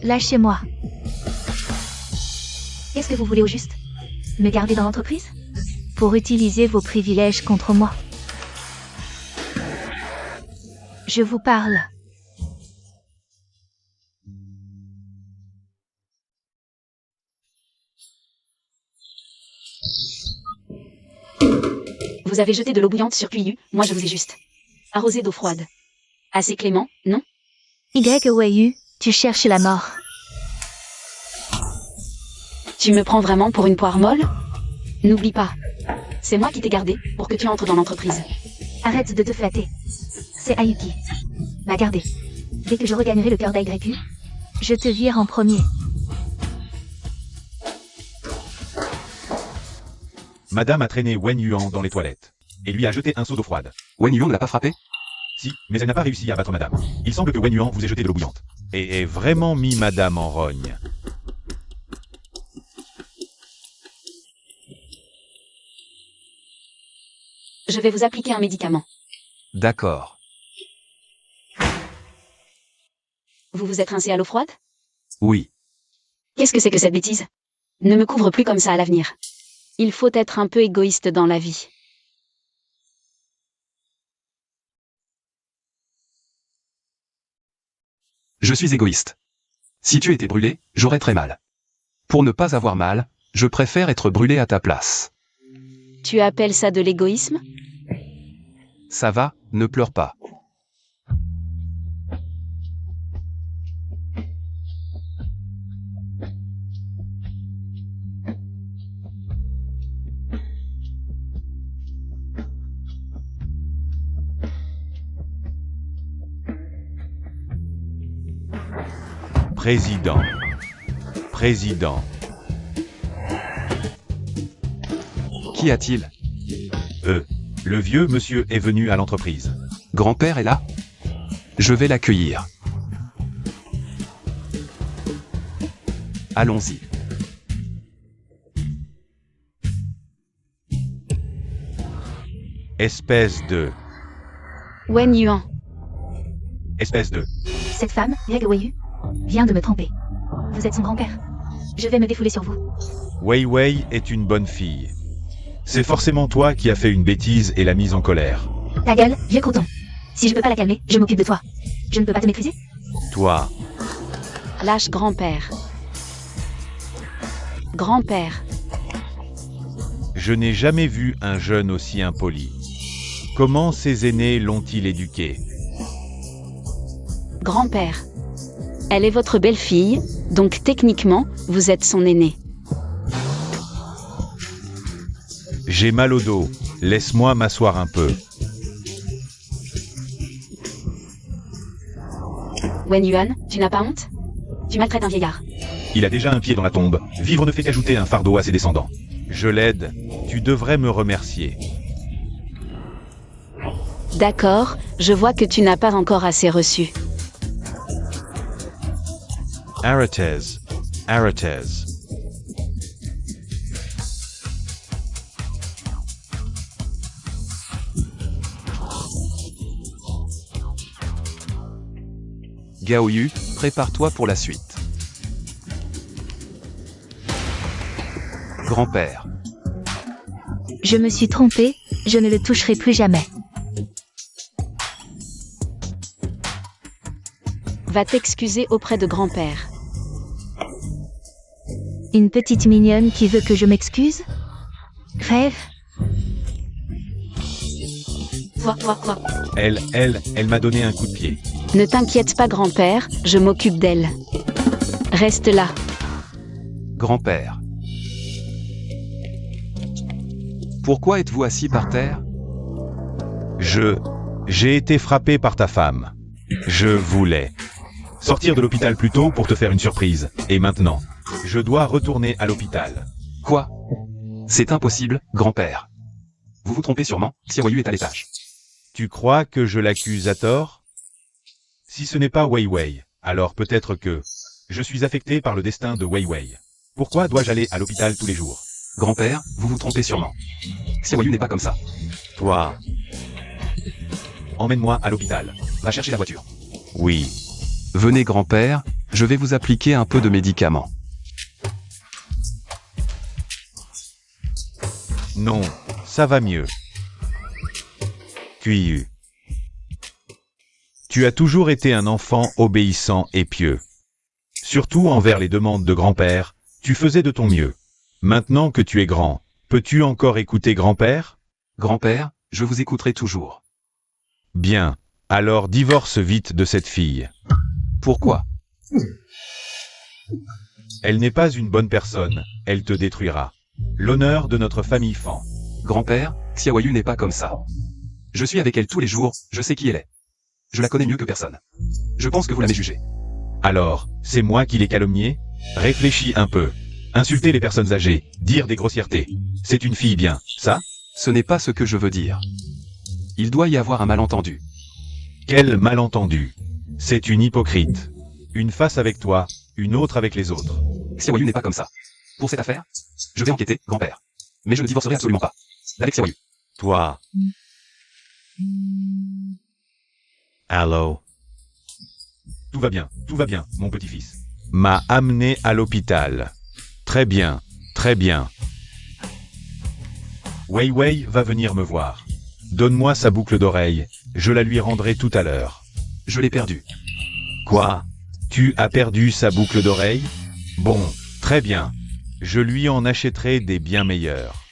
Lâchez-moi. Qu'est-ce que vous voulez au juste? Me garder dans l'entreprise? Pour utiliser vos privilèges contre moi. Je vous parle. Vous avez jeté de l'eau bouillante sur QIU, moi je vous ai juste arrosé d'eau froide. Assez clément, non? YOU, tu cherches la mort. Tu me prends vraiment pour une poire molle? N'oublie pas. C'est moi qui t'ai gardé pour que tu entres dans l'entreprise. Arrête de te flatter. C'est Ayuki. M'a gardé. Dès que je regagnerai le cœur d'YU, je te vire en premier. Madame a traîné Wen Yuan dans les toilettes et lui a jeté un seau d'eau froide. Wen Yuan ne l'a pas frappé? Si, mais elle n'a pas réussi à battre Madame. Il semble que Wen Yuan vous ait jeté de l'eau bouillante et ait vraiment mis Madame en rogne. Je vais vous appliquer un médicament. D'accord. Vous vous êtes rincé à l'eau froide? Oui. Qu'est-ce que c'est que cette bêtise? Ne me couvre plus comme ça à l'avenir. Il faut être un peu égoïste dans la vie. Je suis égoïste. Si tu étais brûlé, j'aurais très mal. Pour ne pas avoir mal, je préfère être brûlé à ta place. Tu appelles ça de l'égoïsme? Ça va, ne pleure pas. Président. Président. Qu'y a-t-il? Le vieux monsieur est venu à l'entreprise. Grand-père est là? Je vais l'accueillir. Allons-y. Espèce de... Wen Yuan. Espèce de... Cette femme, Liag Weiyu, vient de me tromper. Vous êtes son grand-père. Je vais me défouler sur vous. Wei Wei est une bonne fille. C'est forcément toi qui as fait une bêtise et l'as mise en colère. Ta gueule, vieux croton. Si je peux pas la calmer, je m'occupe de toi. Je ne peux pas te maîtriser? Toi, Lâche grand-père. Grand-père. je n'ai jamais vu un jeune aussi impoli. Comment ses aînés l'ont-ils éduqué? Grand-père. Elle est votre belle-fille, donc techniquement, vous êtes son aîné. J'ai mal au dos, laisse-moi m'asseoir un peu. Wen Yuan, tu n'as pas honte? Tu maltraites un vieillard. Il a déjà un pied dans la tombe, vivre ne fait qu'ajouter un fardeau à ses descendants. Je l'aide, tu devrais me remercier. D'accord, je vois que tu n'as pas encore assez reçu. Aratez, Aratez. Gaoyu, prépare-toi pour la suite. Grand-père. Je me suis trompé, je ne le toucherai plus jamais. Va t'excuser auprès de grand-père. Une petite mignonne qui veut que je m'excuse? Crève. Quoi. Elle m'a donné un coup de pied. Ne t'inquiète pas grand-père, je m'occupe d'elle. Reste là. Grand-père. Pourquoi êtes-vous assis par terre? J'ai été frappé par ta femme. Je voulais sortir de l'hôpital plus tôt pour te faire une surprise. Et maintenant, je dois retourner à l'hôpital. Quoi? C'est impossible, grand-père. Vous vous trompez sûrement, Xiaoyu est à l'étage. Tu crois que je l'accuse à tort? Si ce n'est pas Wei Wei, alors peut-être que je suis affecté par le destin de Wei Wei. Pourquoi dois-je aller à l'hôpital tous les jours? Grand-père, vous vous trompez sûrement. Xiaoyu n'est pas comme ça. Toi, emmène-moi à l'hôpital. Va chercher la voiture. Oui. Venez grand-père, je vais vous appliquer un peu de médicaments. Non, ça va mieux. Qiyu. Tu as toujours été un enfant obéissant et pieux. Surtout envers les demandes de grand-père, tu faisais de ton mieux. Maintenant que tu es grand, peux-tu encore écouter grand-père? Grand-père, je vous écouterai toujours. Bien, alors divorce vite de cette fille. Pourquoi? Elle n'est pas une bonne personne, elle te détruira. L'honneur de notre famille Fan. Grand-père, Xiaoyu n'est pas comme ça. Je suis avec elle tous les jours, je sais qui elle est. Je la connais mieux que personne. Je pense que vous l'avez jugée. Alors, c'est moi qui l'ai calomniée? Réfléchis un peu. Insulter les personnes âgées, dire des grossièretés. C'est une fille bien, ça? Ce n'est pas ce que je veux dire. Il doit y avoir un malentendu. Quel malentendu. C'est une hypocrite. Une face avec toi, une autre avec les autres. Xiaoyu n'est pas comme ça. Pour cette affaire, je vais enquêter, grand-père. Mais je ne divorcerai absolument pas. Avec Xiaoyu. Toi. Allô? Tout va bien, mon petit-fils. M'a amené à l'hôpital. Très bien, très bien. Wei Wei va venir me voir. Donne-moi sa boucle d'oreille, je la lui rendrai tout à l'heure. Je l'ai perdue. Quoi? Tu as perdu sa boucle d'oreille? Bon, très bien. Je lui en achèterai des bien meilleurs.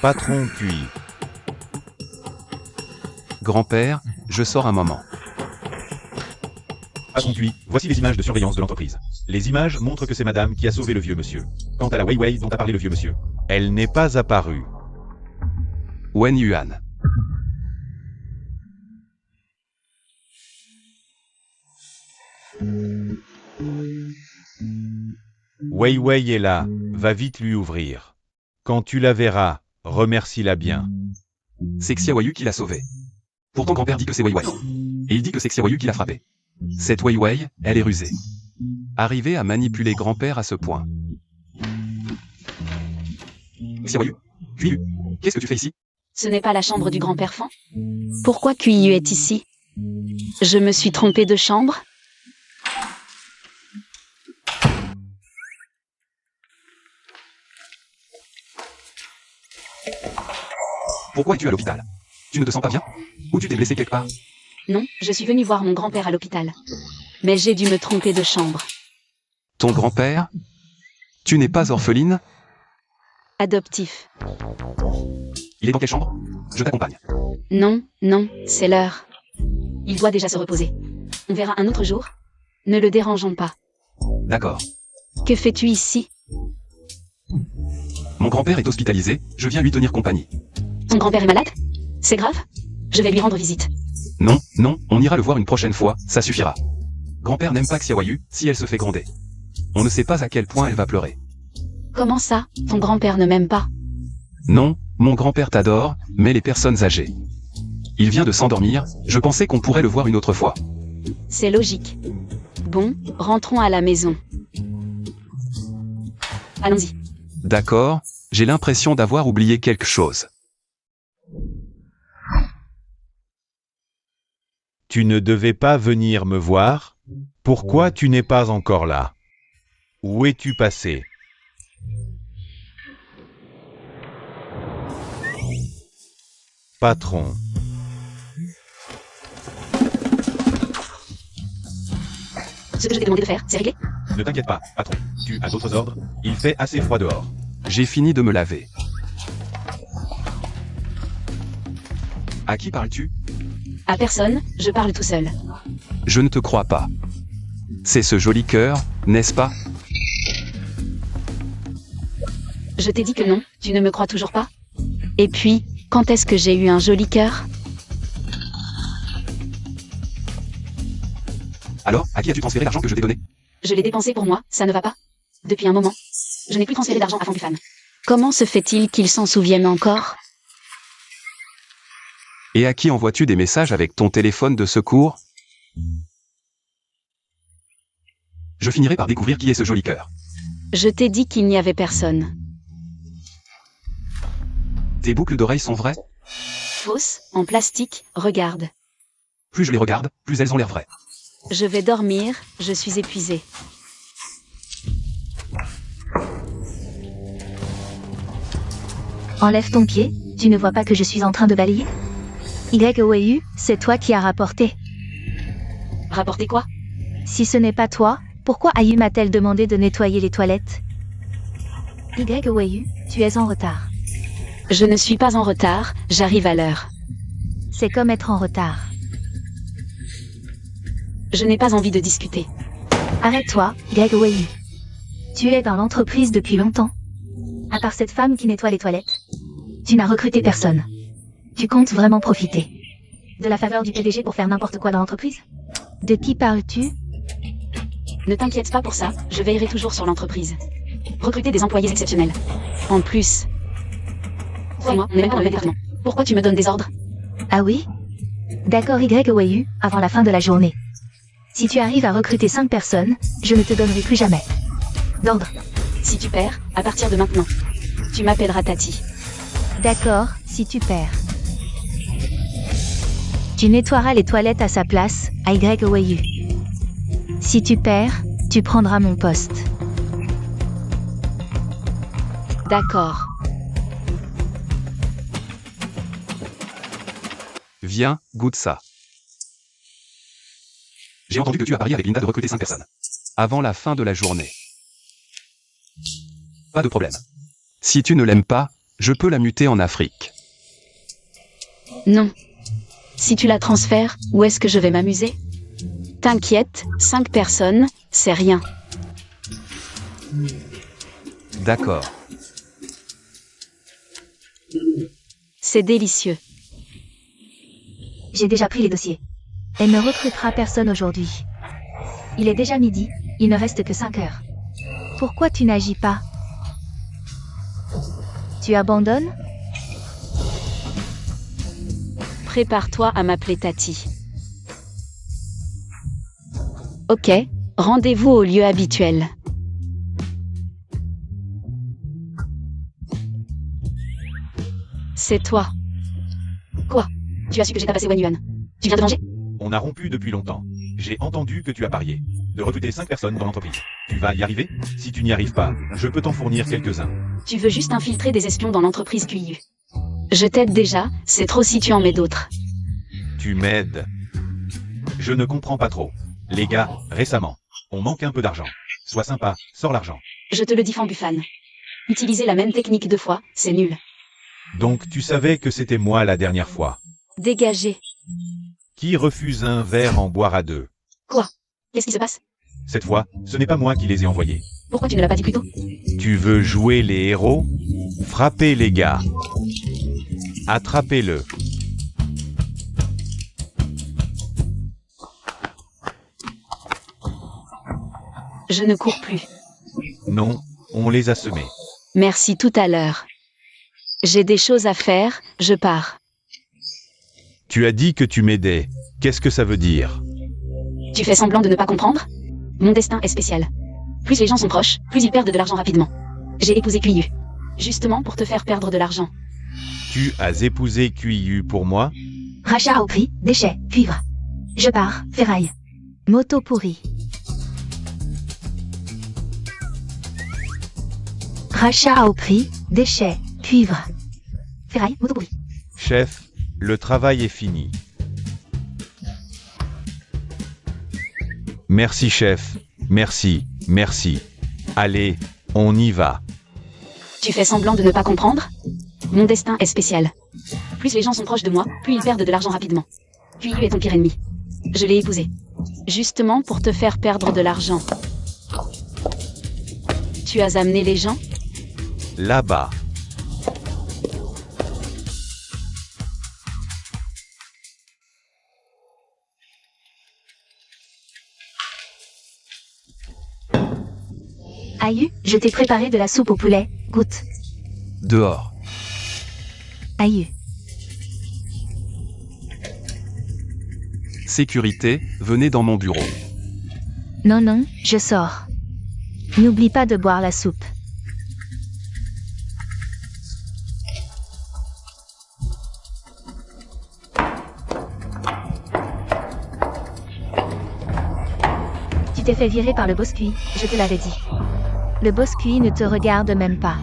Patron cuit. Grand-père, je sors un moment. Patron cuit, voici les images de surveillance de l'entreprise. Les images montrent que c'est madame qui a sauvé le vieux monsieur. Quant à la Wei Wei dont a parlé le vieux monsieur, elle n'est pas apparue. Wen Yuan. Wei Wei est là, va vite lui ouvrir. Quand tu la verras, remercie-la bien. C'est Xiaoyu qui l'a sauvé. Pourtant grand-père dit que c'est Wei Wei. Et il dit que c'est Xiaoyu qui l'a frappé. Cette Wei Wei, elle est rusée. Arriver à manipuler grand-père à ce point. Xiaoyu, Kuiyu, qu'est-ce que tu fais ici? Ce n'est pas la chambre du grand-père Fan? Pourquoi Kuiyu est ici? Je me suis trompée de chambre? Pourquoi es-tu à l'hôpital? Tu ne te sens pas bien? Ou tu t'es blessé quelque part? Non, je suis venue voir mon grand-père à l'hôpital. Mais j'ai dû me tromper de chambre. Ton grand-père? Tu n'es pas orpheline? Adoptif. Il est dans quelle chambre? Je t'accompagne. Non, non, c'est l'heure. Il doit déjà se reposer. On verra un autre jour. Ne le dérangeons pas. D'accord. Que fais-tu ici? Mon grand-père est hospitalisé, je viens lui tenir compagnie. Ton grand-père est malade? C'est grave? Je vais lui rendre visite. Non, non, on ira le voir une prochaine fois, ça suffira. Grand-père n'aime pas Xiaoyu, si elle se fait gronder. On ne sait pas à quel point elle va pleurer. Comment ça, ton grand-père ne m'aime pas? Non, mon grand-père t'adore, mais les personnes âgées. Il vient de s'endormir, je pensais qu'on pourrait le voir une autre fois. C'est logique. Bon, rentrons à la maison. Allons-y. D'accord, j'ai l'impression d'avoir oublié quelque chose. Tu ne devais pas venir me voir? Pourquoi tu n'es pas encore là? Où es-tu passé? Patron. Ce que je t'ai demandé de faire, c'est réglé? Ne t'inquiète pas, patron. Tu as d'autres ordres? Il fait assez froid dehors. J'ai fini de me laver. À qui parles-tu? À personne, je parle tout seul. Je ne te crois pas. C'est ce joli cœur, n'est-ce pas? Je t'ai dit que non, tu ne me crois toujours pas? Et puis, quand est-ce que j'ai eu un joli cœur? Alors, à qui as-tu transféré l'argent que je t'ai donné? Je l'ai dépensé pour moi, ça ne va pas? Depuis un moment. Je n'ai plus transféré d'argent à Fan. Comment se fait-il qu'ils s'en souviennent encore? Et à qui envoies-tu des messages avec ton téléphone de secours? Je finirai par découvrir qui est ce joli cœur. Je t'ai dit qu'il n'y avait personne. Tes boucles d'oreilles sont vraies? Fausses, en plastique, regarde. Plus je les regarde, plus elles ont l'air vraies. Je vais dormir, je suis épuisée. Enlève ton pied, tu ne vois pas que je suis en train de balayer? YOEU, c'est toi qui as rapporté. Rapporter quoi? Si ce n'est pas toi, pourquoi Ayu m'a-t-elle demandé de nettoyer les toilettes? YOEU, tu es en retard. Je ne suis pas en retard, j'arrive à l'heure. C'est comme être en retard. Je n'ai pas envie de discuter. Arrête-toi, YOEU. Tu es dans l'entreprise depuis longtemps. À part cette femme qui nettoie les toilettes, tu n'as recruté personne. Tu comptes vraiment profiter de la faveur du PDG pour faire n'importe quoi dans l'entreprise? De qui parles-tu? Ne t'inquiète pas pour ça, je veillerai toujours sur l'entreprise. Recruter des employés exceptionnels. En plus... Crois-moi, on n'est même pas dans le même département. Pourquoi tu me donnes des ordres? Ah oui? D'accord YOEU, avant la fin de la journée. Si tu arrives à recruter 5 personnes, je ne te donnerai plus jamais d'ordre. Si tu perds, à partir de maintenant, tu m'appelleras Tati. D'accord, si tu perds. Tu nettoieras les toilettes à sa place, à YOEU. Si tu perds, tu prendras mon poste. D'accord. Viens, goûte ça. J'ai entendu que tu as parié avec Linda de recruter 5 personnes. Avant la fin de la journée. Pas de problème. Si tu ne l'aimes pas, je peux la muter en Afrique. Non. Si tu la transfères, où est-ce que je vais m'amuser? T'inquiète, 5 personnes, c'est rien. D'accord. C'est délicieux. J'ai déjà pris les dossiers. Elle ne recrutera personne aujourd'hui. Il est déjà midi, il ne reste que 5 heures. Pourquoi tu n'agis pas? Tu abandonnes? Prépare-toi à m'appeler Tati. Ok, rendez-vous au lieu habituel. C'est toi. Quoi? Tu as su que j'ai tabassé Wen Yuan. Tu viens de venger? On a rompu depuis longtemps. J'ai entendu que tu as parié de recruter 5 personnes dans l'entreprise. Tu vas y arriver? Si tu n'y arrives pas, je peux t'en fournir quelques-uns. Tu veux juste infiltrer des espions dans l'entreprise QIU. Je t'aide déjà, c'est trop si tu en mets d'autres. Tu m'aides. Je ne comprends pas trop. Les gars, récemment, on manque un peu d'argent. Sois sympa, sors l'argent. Je te le dis Fambufan. Utiliser la même technique 2 fois, c'est nul. Donc tu savais que c'était moi la dernière fois. Dégagez. Qui refuse un verre en boire à 2? Quoi? Qu'est-ce qui se passe? Cette fois, ce n'est pas moi qui les ai envoyés. Pourquoi tu ne l'as pas dit plus tôt? Tu veux jouer les héros? Frappez les gars. Attrapez-le. Je ne cours plus. Non, on les a semés. Merci tout à l'heure. J'ai des choses à faire, je pars. Tu as dit que tu m'aidais. Qu'est-ce que ça veut dire? Tu fais semblant de ne pas comprendre? Mon destin est spécial. Plus les gens sont proches, plus ils perdent de l'argent rapidement. J'ai épousé QIU. Justement pour te faire perdre de l'argent. Tu as épousé QIU pour moi? Rachat au prix, déchets, cuivre. Je pars, ferraille. Moto pourrie. Rachat au prix, déchets, cuivre. Ferraille, moto pourrie. Chef, le travail est fini. Merci chef, merci, merci. Allez, on y va. Tu fais semblant de ne pas comprendre? Mon destin est spécial. Plus les gens sont proches de moi, plus ils perdent de l'argent rapidement. QIU est ton pire ennemi. Je l'ai épousé. Justement pour te faire perdre de l'argent. Tu as amené les gens? Là-bas. Aïe, je t'ai préparé de la soupe au poulet. Goûte. Dehors. Aïe. Sécurité, venez dans mon bureau. Non, non, je sors. N'oublie pas de boire la soupe. Tu t'es fait virer par le boss QI, je te l'avais dit. Le boss QI ne te regarde même pas.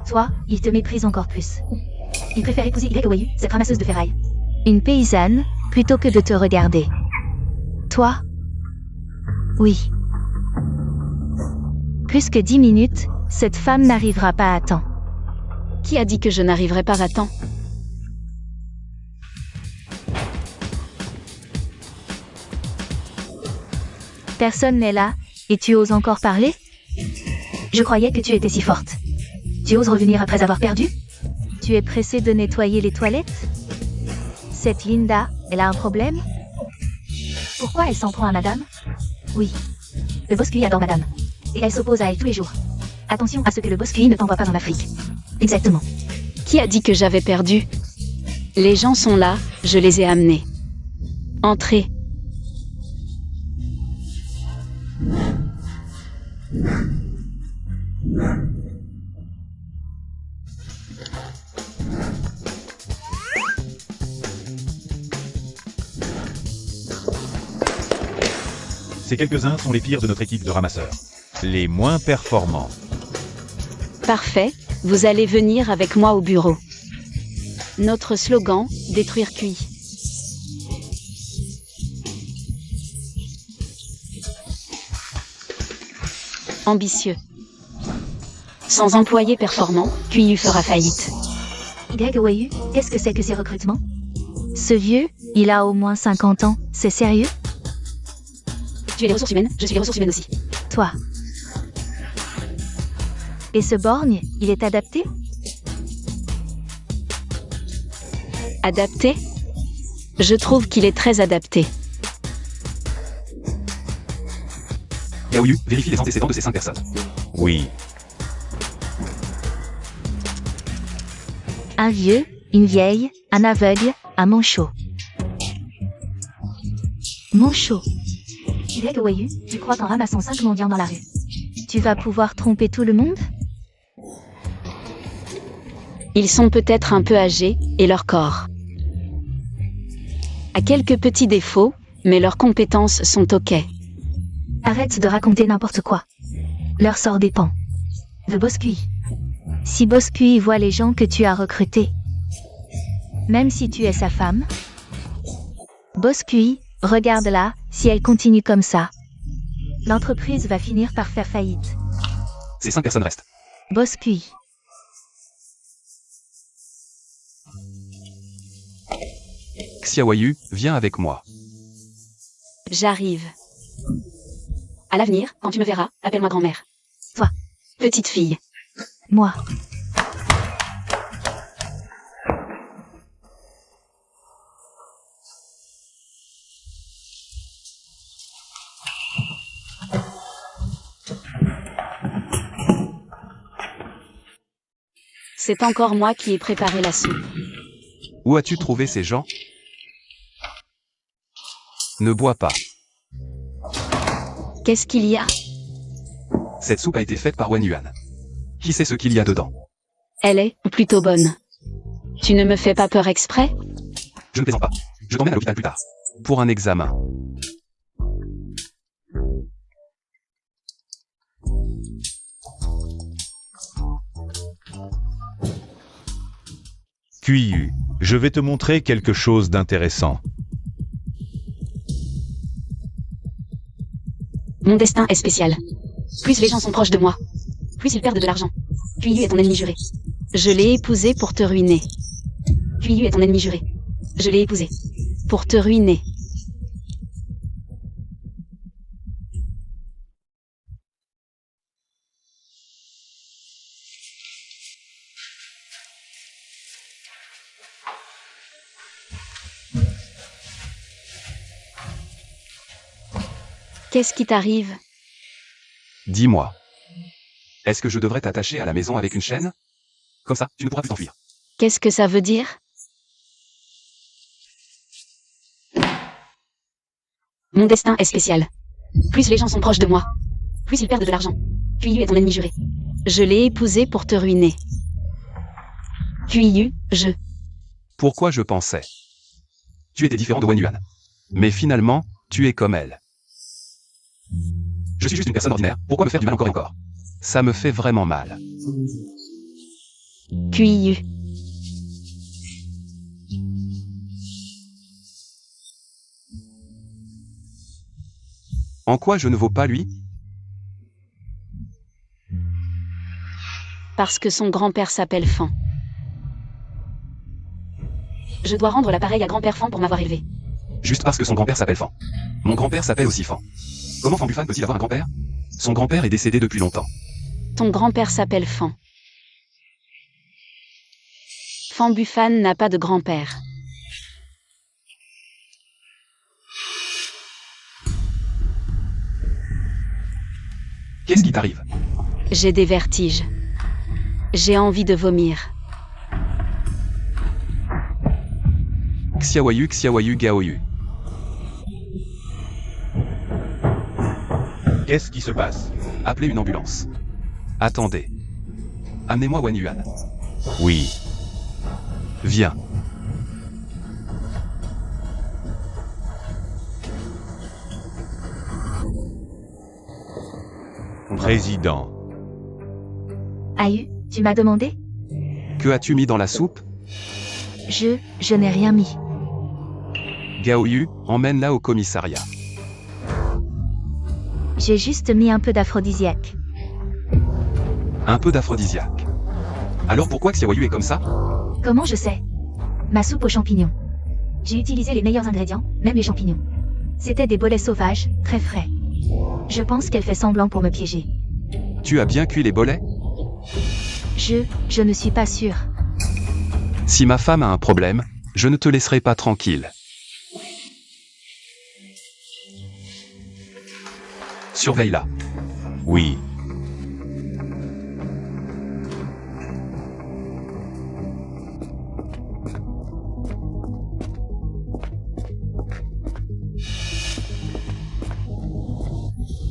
Toi, il te méprise encore plus. Il préfère épouser YOYU, cette ramasseuse de ferraille. Une paysanne, plutôt que de te regarder. Toi? Oui. Plus que 10 minutes, cette femme n'arrivera pas à temps. Qui a dit que je n'arriverai pas à temps? Personne n'est là, et tu oses encore parler? Je croyais que tu étais si forte. Tu oses revenir après avoir perdu? Tu es pressé de nettoyer les toilettes? Cette Linda, elle a un problème? Pourquoi elle s'en prend à madame? Oui. Le boss QI adore madame. Et elle s'oppose à elle tous les jours. Attention à ce que le boss QI ne t'envoie pas en Afrique. Exactement. Qui a dit que j'avais perdu? Les gens sont là, je les ai amenés. Entrez. Ces quelques-uns sont les pires de notre équipe de ramasseurs. Les moins performants. Parfait, vous allez venir avec moi au bureau. Notre slogan, détruire QI. Ambitieux. Sans employés performants, QIU fera faillite. YOYU, qu'est-ce que c'est que ces recrutements? Ce vieux, il a au moins 50 ans, c'est sérieux? Tu es les ressources humaines, je suis les ressources humaines aussi. Toi. Et ce borgne, il est adapté? Adapté? Je trouve qu'il est très adapté. Yaoyu, vérifie les antécédents de ces 5 personnes. Oui. Un vieux, une vieille, un aveugle, un manchot. Manchot. Greg Wayu, tu crois qu'en ramassant 5 mendiants dans la rue, tu vas pouvoir tromper tout le monde? Ils sont peut-être un peu âgés, et leur corps a quelques petits défauts, mais leurs compétences sont ok. Arrête de raconter n'importe quoi. Leur sort dépend de Boscuit. Si Boscuit voit les gens que tu as recrutés, même si tu es sa femme, Boscuit, regarde-la, si elle continue comme ça, l'entreprise va finir par faire faillite. Ces 5 personnes restent. Boscuit. Xiaoyu, viens avec moi. J'arrive. À l'avenir, quand tu me verras, appelle-moi grand-mère. Toi. Petite fille. Moi. C'est encore moi qui ai préparé la soupe. Où as-tu trouvé ces gens? Ne bois pas. Qu'est-ce qu'il y a? Cette soupe a été faite par Wen Yuan. Qui sait ce qu'il y a dedans? Elle est plutôt bonne. Tu ne me fais pas peur exprès? Je ne plaisante pas. Je t'emmène à l'hôpital plus tard. Pour un examen. QIU, je vais te montrer quelque chose d'intéressant. Mon destin est spécial. Plus les gens sont proches de moi, plus ils perdent de l'argent. QIU est ton ennemi juré. Je l'ai épousé pour te ruiner. QIU est ton ennemi juré. Je l'ai épousé pour te ruiner. Qu'est-ce qui t'arrive? Dis-moi. Est-ce que je devrais t'attacher à la maison avec une chaîne? Comme ça, tu ne pourras plus t'enfuir. Qu'est-ce que ça veut dire? Mon destin est spécial. Plus les gens sont proches de moi, plus ils perdent de l'argent. QIU est ton ennemi juré. Je l'ai épousé pour te ruiner. QIU, je... Pourquoi je pensais? Tu étais différent de Wen Yuan. Mais finalement, tu es comme elle. Je suis juste une personne ordinaire, pourquoi me faire du mal encore et encore? Ça me fait vraiment mal. QIU. En quoi je ne vaux pas lui? Parce que son grand-père s'appelle Fan. Je dois rendre l'appareil à grand-père Fan pour m'avoir élevé. Juste parce que son grand-père s'appelle Fan. Mon grand-père s'appelle aussi Fan. Comment Fan Bufan peut-il avoir un grand-père? Son grand-père est décédé depuis longtemps. Ton grand-père s'appelle Fan. Fan Bufan n'a pas de grand-père. Qu'est-ce qui t'arrive? J'ai des vertiges. J'ai envie de vomir. Xiaoyu Gaoyu. Qu'est-ce qui se passe? Appelez une ambulance. Attendez. Amenez-moi Wen Yuan. Oui. Viens. Président. Ayu, tu m'as demandé? Que as-tu mis dans la soupe? Je n'ai rien mis. Gaoyu, emmène-la au commissariat. J'ai juste mis un peu d'aphrodisiaque. Un peu d'aphrodisiaque. Alors pourquoi Xiaoyu est comme ça? Comment je sais? Ma soupe aux champignons. J'ai utilisé les meilleurs ingrédients, même les champignons. C'était des bolets sauvages, très frais. Je pense qu'elle fait semblant pour me piéger. Tu as bien cuit les bolets? Je ne suis pas sûre. Si ma femme a un problème, je ne te laisserai pas tranquille. Surveille-la. Oui.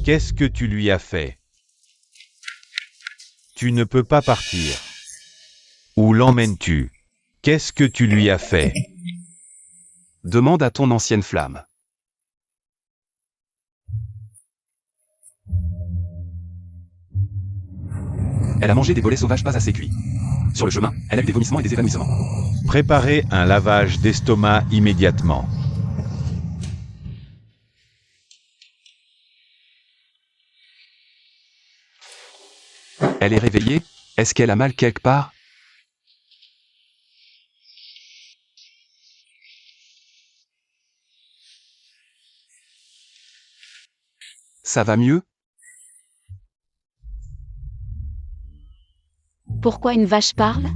Qu'est-ce que tu lui as fait? Tu ne peux pas partir. Où l'emmènes-tu? Qu'est-ce que tu lui as fait? Demande à ton ancienne flamme. Elle a mangé des bolets sauvages pas assez cuits. Sur le chemin, elle a eu des vomissements et des évanouissements. Préparez un lavage d'estomac immédiatement. Elle est réveillée? Est-ce qu'elle a mal quelque part? Ça va mieux? Pourquoi une vache parle?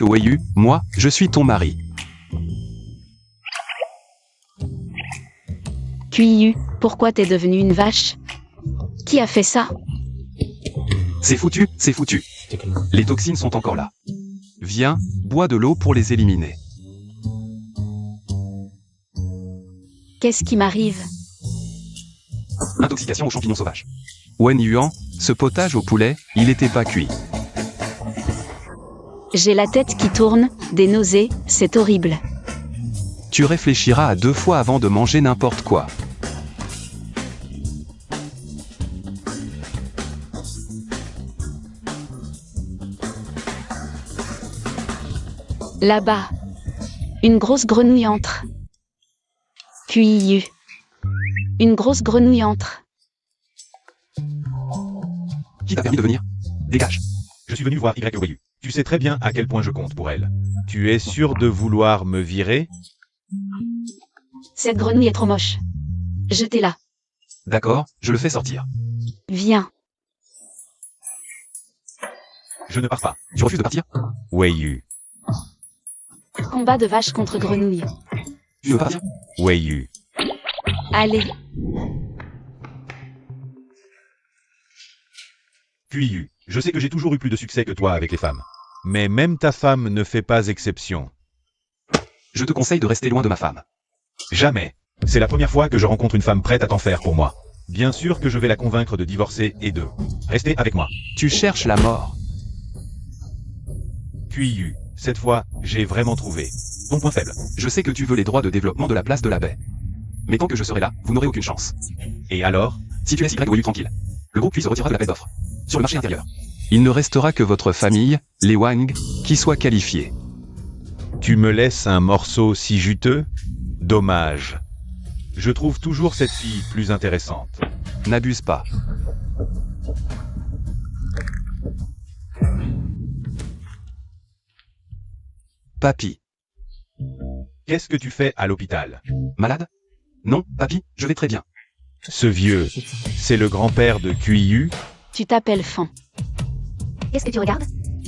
Weiyu, moi, je suis ton mari. Kuiyu, pourquoi t'es devenue une vache? Qui a fait ça? C'est foutu, c'est foutu. Les toxines sont encore là. Viens, bois de l'eau pour les éliminer. Qu'est-ce qui m'arrive? Intoxication aux champignons sauvages. Wen Yuan, ce potage au poulet, il était pas cuit. J'ai la tête qui tourne, des nausées, c'est horrible. Tu réfléchiras à 2 fois avant de manger n'importe quoi. Là-bas. Une grosse grenouille entre. Kuiyu. Une grosse grenouille entre. Qui t'a permis de venir? Dégage. Je suis venu voir Weiyu. Tu sais très bien à quel point je compte pour elle. Tu es sûr de vouloir me virer? Cette grenouille est trop moche. Jetez-la. D'accord, je le fais sortir. Viens. Je ne pars pas. Tu refuses de partir? Weiyu. Combat de vache contre grenouille. Tu veux partir? Weiyu. Allez. Kuiyu, je sais que j'ai toujours eu plus de succès que toi avec les femmes. Mais même ta femme ne fait pas exception. Je te conseille de rester loin de ma femme. Jamais. C'est la première fois que je rencontre une femme prête à t'en faire pour moi. Bien sûr que je vais la convaincre de divorcer et de rester avec moi. Tu cherches la mort. Kuiyu, cette fois, j'ai vraiment trouvé ton point faible. Je sais que tu veux les droits de développement de la place de la baie. Mais tant que je serai là, vous n'aurez aucune chance. Et alors? Si tu laisses Weiyu tranquille, le groupe puis se retirera de l'appel d'offres. Sur le marché intérieur. Il ne restera que votre famille, les Wang, qui soit qualifiée. Tu me laisses un morceau si juteux? Dommage. Je trouve toujours cette fille plus intéressante. N'abuse pas. Papy. Qu'est-ce que tu fais à l'hôpital? Malade? Non, papy, je vais très bien. Ce vieux, c'est le grand-père de Kuiyu? Tu t'appelles Fan. Qu'est-ce que tu regardes?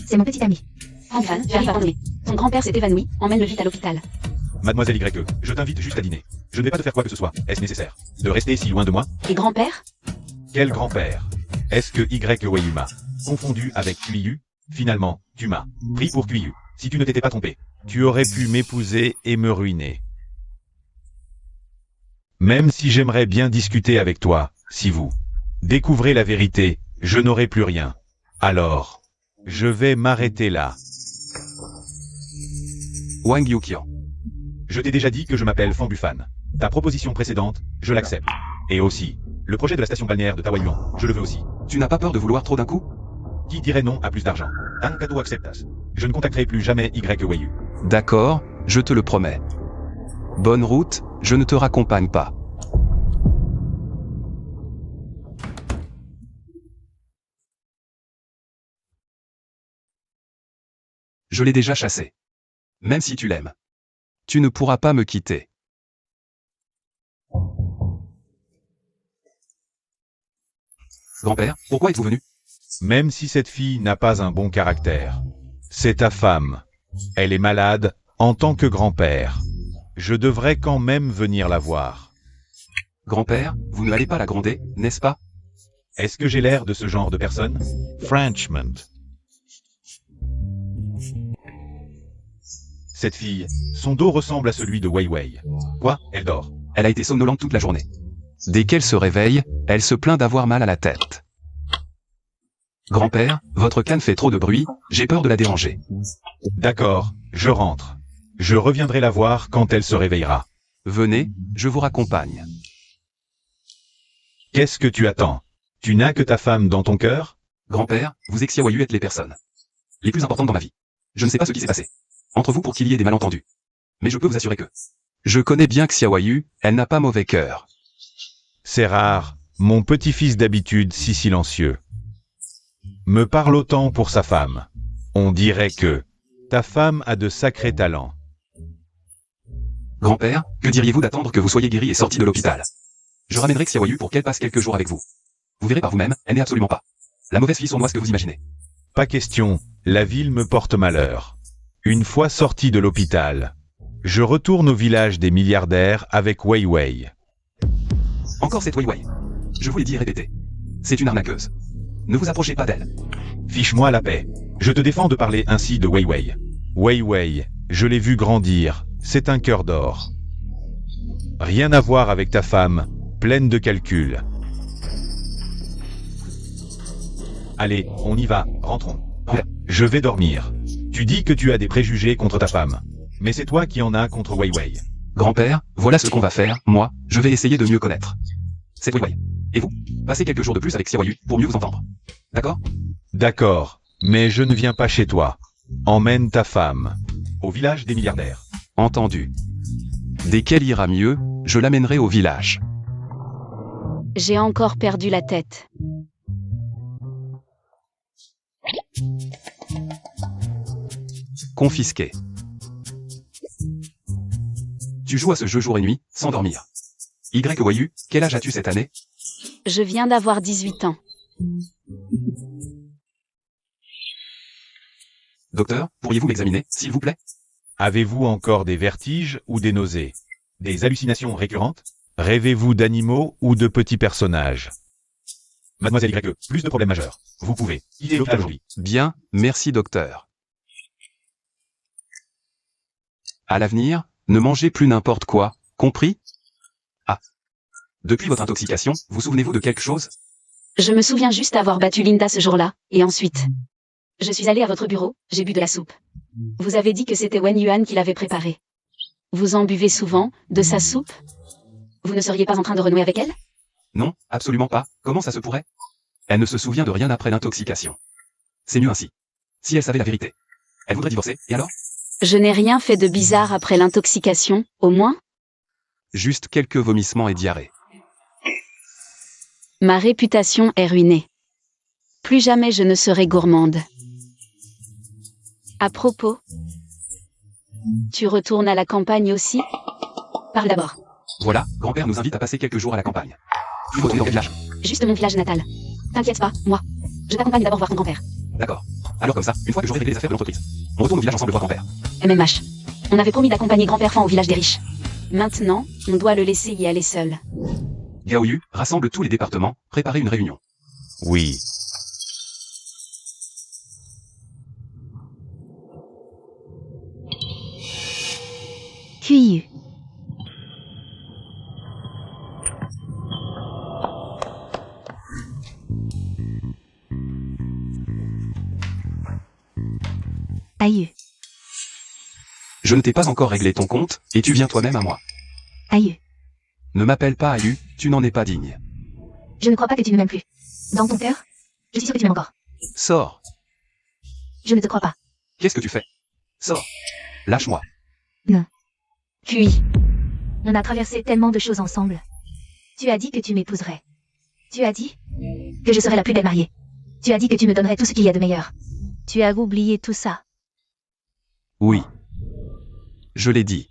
C'est mon petit ami. Fan, j'arrive à pardonner. Son grand-père s'est évanoui, emmène-le vite à l'hôpital. Mademoiselle YE, je t'invite juste à dîner. Je ne vais pas te faire quoi que ce soit. Est-ce nécessaire de rester si loin de moi? Et grand-père? Quel grand-père? Est-ce que Weiyu m'a confondu avec Kuiyu? Finalement, tu m'as pris pour Kuiyu. Si tu ne t'étais pas trompé, tu aurais pu m'épouser et me ruiner. Même si j'aimerais bien discuter avec toi, si vous découvrez la vérité, je n'aurai plus rien. Alors, je vais m'arrêter là. Wang Yuqian. Je t'ai déjà dit que je m'appelle Fan Bufan. Ta proposition précédente, je l'accepte. Et aussi, le projet de la station balnéaire de Taoyuan, je le veux aussi. Tu n'as pas peur de vouloir trop d'un coup? Qui dirait non à plus d'argent? Un cadeau acceptas. Je ne contacterai plus jamais Weiyu. D'accord, je te le promets. Bonne route, je ne te raccompagne pas. Je l'ai déjà chassé. Même si tu l'aimes. Tu ne pourras pas me quitter. Grand-père, pourquoi êtes-vous venu? Même si cette fille n'a pas un bon caractère. C'est ta femme. Elle est malade, en tant que grand-père. Je devrais quand même venir la voir. Grand-père, vous ne allez pas la gronder, n'est-ce pas? Est-ce que j'ai l'air de ce genre de personne? Frenchman. Cette fille, son dos ressemble à celui de Weiwei. Quoi? Elle dort. Elle a été somnolente toute la journée. Dès qu'elle se réveille, elle se plaint d'avoir mal à la tête. Grand-père, votre canne fait trop de bruit, j'ai peur de la déranger. D'accord, je rentre. Je reviendrai la voir quand elle se réveillera. Venez, je vous raccompagne. Qu'est-ce que tu attends? Tu n'as que ta femme dans ton cœur? Grand-père, vous et Xiaoyu êtes les personnes les plus importantes dans ma vie. Je ne sais pas ce qui s'est passé entre vous pour qu'il y ait des malentendus. Mais je peux vous assurer que je connais bien Xiaoyu, elle n'a pas mauvais cœur. C'est rare, mon petit-fils d'habitude si silencieux. Me parle autant pour sa femme. On dirait que ta femme a de sacrés talents. Grand-père, que diriez-vous d'attendre que vous soyez guéri et sorti de l'hôpital? Je ramènerai Xiaoyu pour qu'elle passe quelques jours avec vous. Vous verrez par vous-même, elle n'est absolument pas la mauvaise fille sournoise que vous imaginez. Pas question, la ville me porte malheur. Une fois sorti de l'hôpital, je retourne au village des milliardaires avec Wei Wei. Encore cette Wei Wei. Je vous l'ai dit et répété. C'est une arnaqueuse. Ne vous approchez pas d'elle. Fiche-moi la paix. Je te défends de parler ainsi de Wei Wei. Wei Wei, je l'ai vu grandir, c'est un cœur d'or. Rien à voir avec ta femme, pleine de calculs. Allez, on y va, rentrons. Je vais dormir. Tu dis que tu as des préjugés contre ta femme. Mais c'est toi qui en as contre Wei Wei. Grand-père, voilà ce qu'on va faire, moi, je vais essayer de mieux connaître cette Wei Wei. Et vous, passez quelques jours de plus avec Xiaoyu pour mieux vous entendre. D'accord? D'accord, mais je ne viens pas chez toi. Emmène ta femme au village des milliardaires. Entendu. Dès qu'elle ira mieux, je l'amènerai au village. J'ai encore perdu la tête. Confisqué. Tu joues à ce jeu jour et nuit, sans dormir. Wei, quel âge as-tu cette année? Je viens d'avoir 18 ans. Docteur, pourriez-vous m'examiner, s'il vous plaît? Avez-vous encore des vertiges ou des nausées? Des hallucinations récurrentes? Rêvez-vous d'animaux ou de petits personnages? Mademoiselle Y, plus de problèmes majeurs. Vous pouvez quitter l'hôpital aujourd'hui. Bien, merci docteur. À l'avenir, ne mangez plus n'importe quoi, compris? Ah. Depuis votre intoxication, vous souvenez-vous de quelque chose? Je me souviens juste avoir battu Linda ce jour-là, et ensuite. Je suis allée à votre bureau, j'ai bu de la soupe. Vous avez dit que c'était Wen Yuan qui l'avait préparée. Vous en buvez souvent, de sa soupe? Vous ne seriez pas en train de renouer avec elle? Non, absolument pas, comment ça se pourrait? Elle ne se souvient de rien après l'intoxication. C'est mieux ainsi. Si elle savait la vérité, elle voudrait divorcer, et alors? Je n'ai rien fait de bizarre après l'intoxication, au moins? Juste quelques vomissements et diarrhée. Ma réputation est ruinée. Plus jamais je ne serai gourmande. À propos, tu retournes à la campagne aussi? Parle d'abord. Voilà, grand-père nous invite à passer quelques jours à la campagne. Vous retournez dans quel village? Juste mon village natal. T'inquiète pas, moi. Je t'accompagne d'abord voir ton grand-père. D'accord. Alors comme ça, une fois que j'aurai réglé les affaires de l'entreprise, on retourne au village ensemble voir grand-père. MMH. On avait promis d'accompagner grand-père Fan au village des riches. Maintenant, on doit le laisser y aller seul. Gaoyu, rassemble tous les départements, préparez une réunion. Oui. QIU. Aïe. Je ne t'ai pas encore réglé ton compte, et tu viens toi-même à moi. Aïe. Ne m'appelle pas Ayu, tu n'en es pas digne. Je ne crois pas que tu ne m'aimes plus. Dans ton cœur, je suis sûr que tu m'aimes encore. Sors. Je ne te crois pas. Qu'est-ce que tu fais? Sors. Lâche-moi. Non. QI. On a traversé tellement de choses ensemble. Tu as dit que tu m'épouserais. Tu as dit que je serais la plus belle mariée. Tu as dit que tu me donnerais tout ce qu'il y a de meilleur. Tu as oublié tout ça. Oui. Je l'ai dit.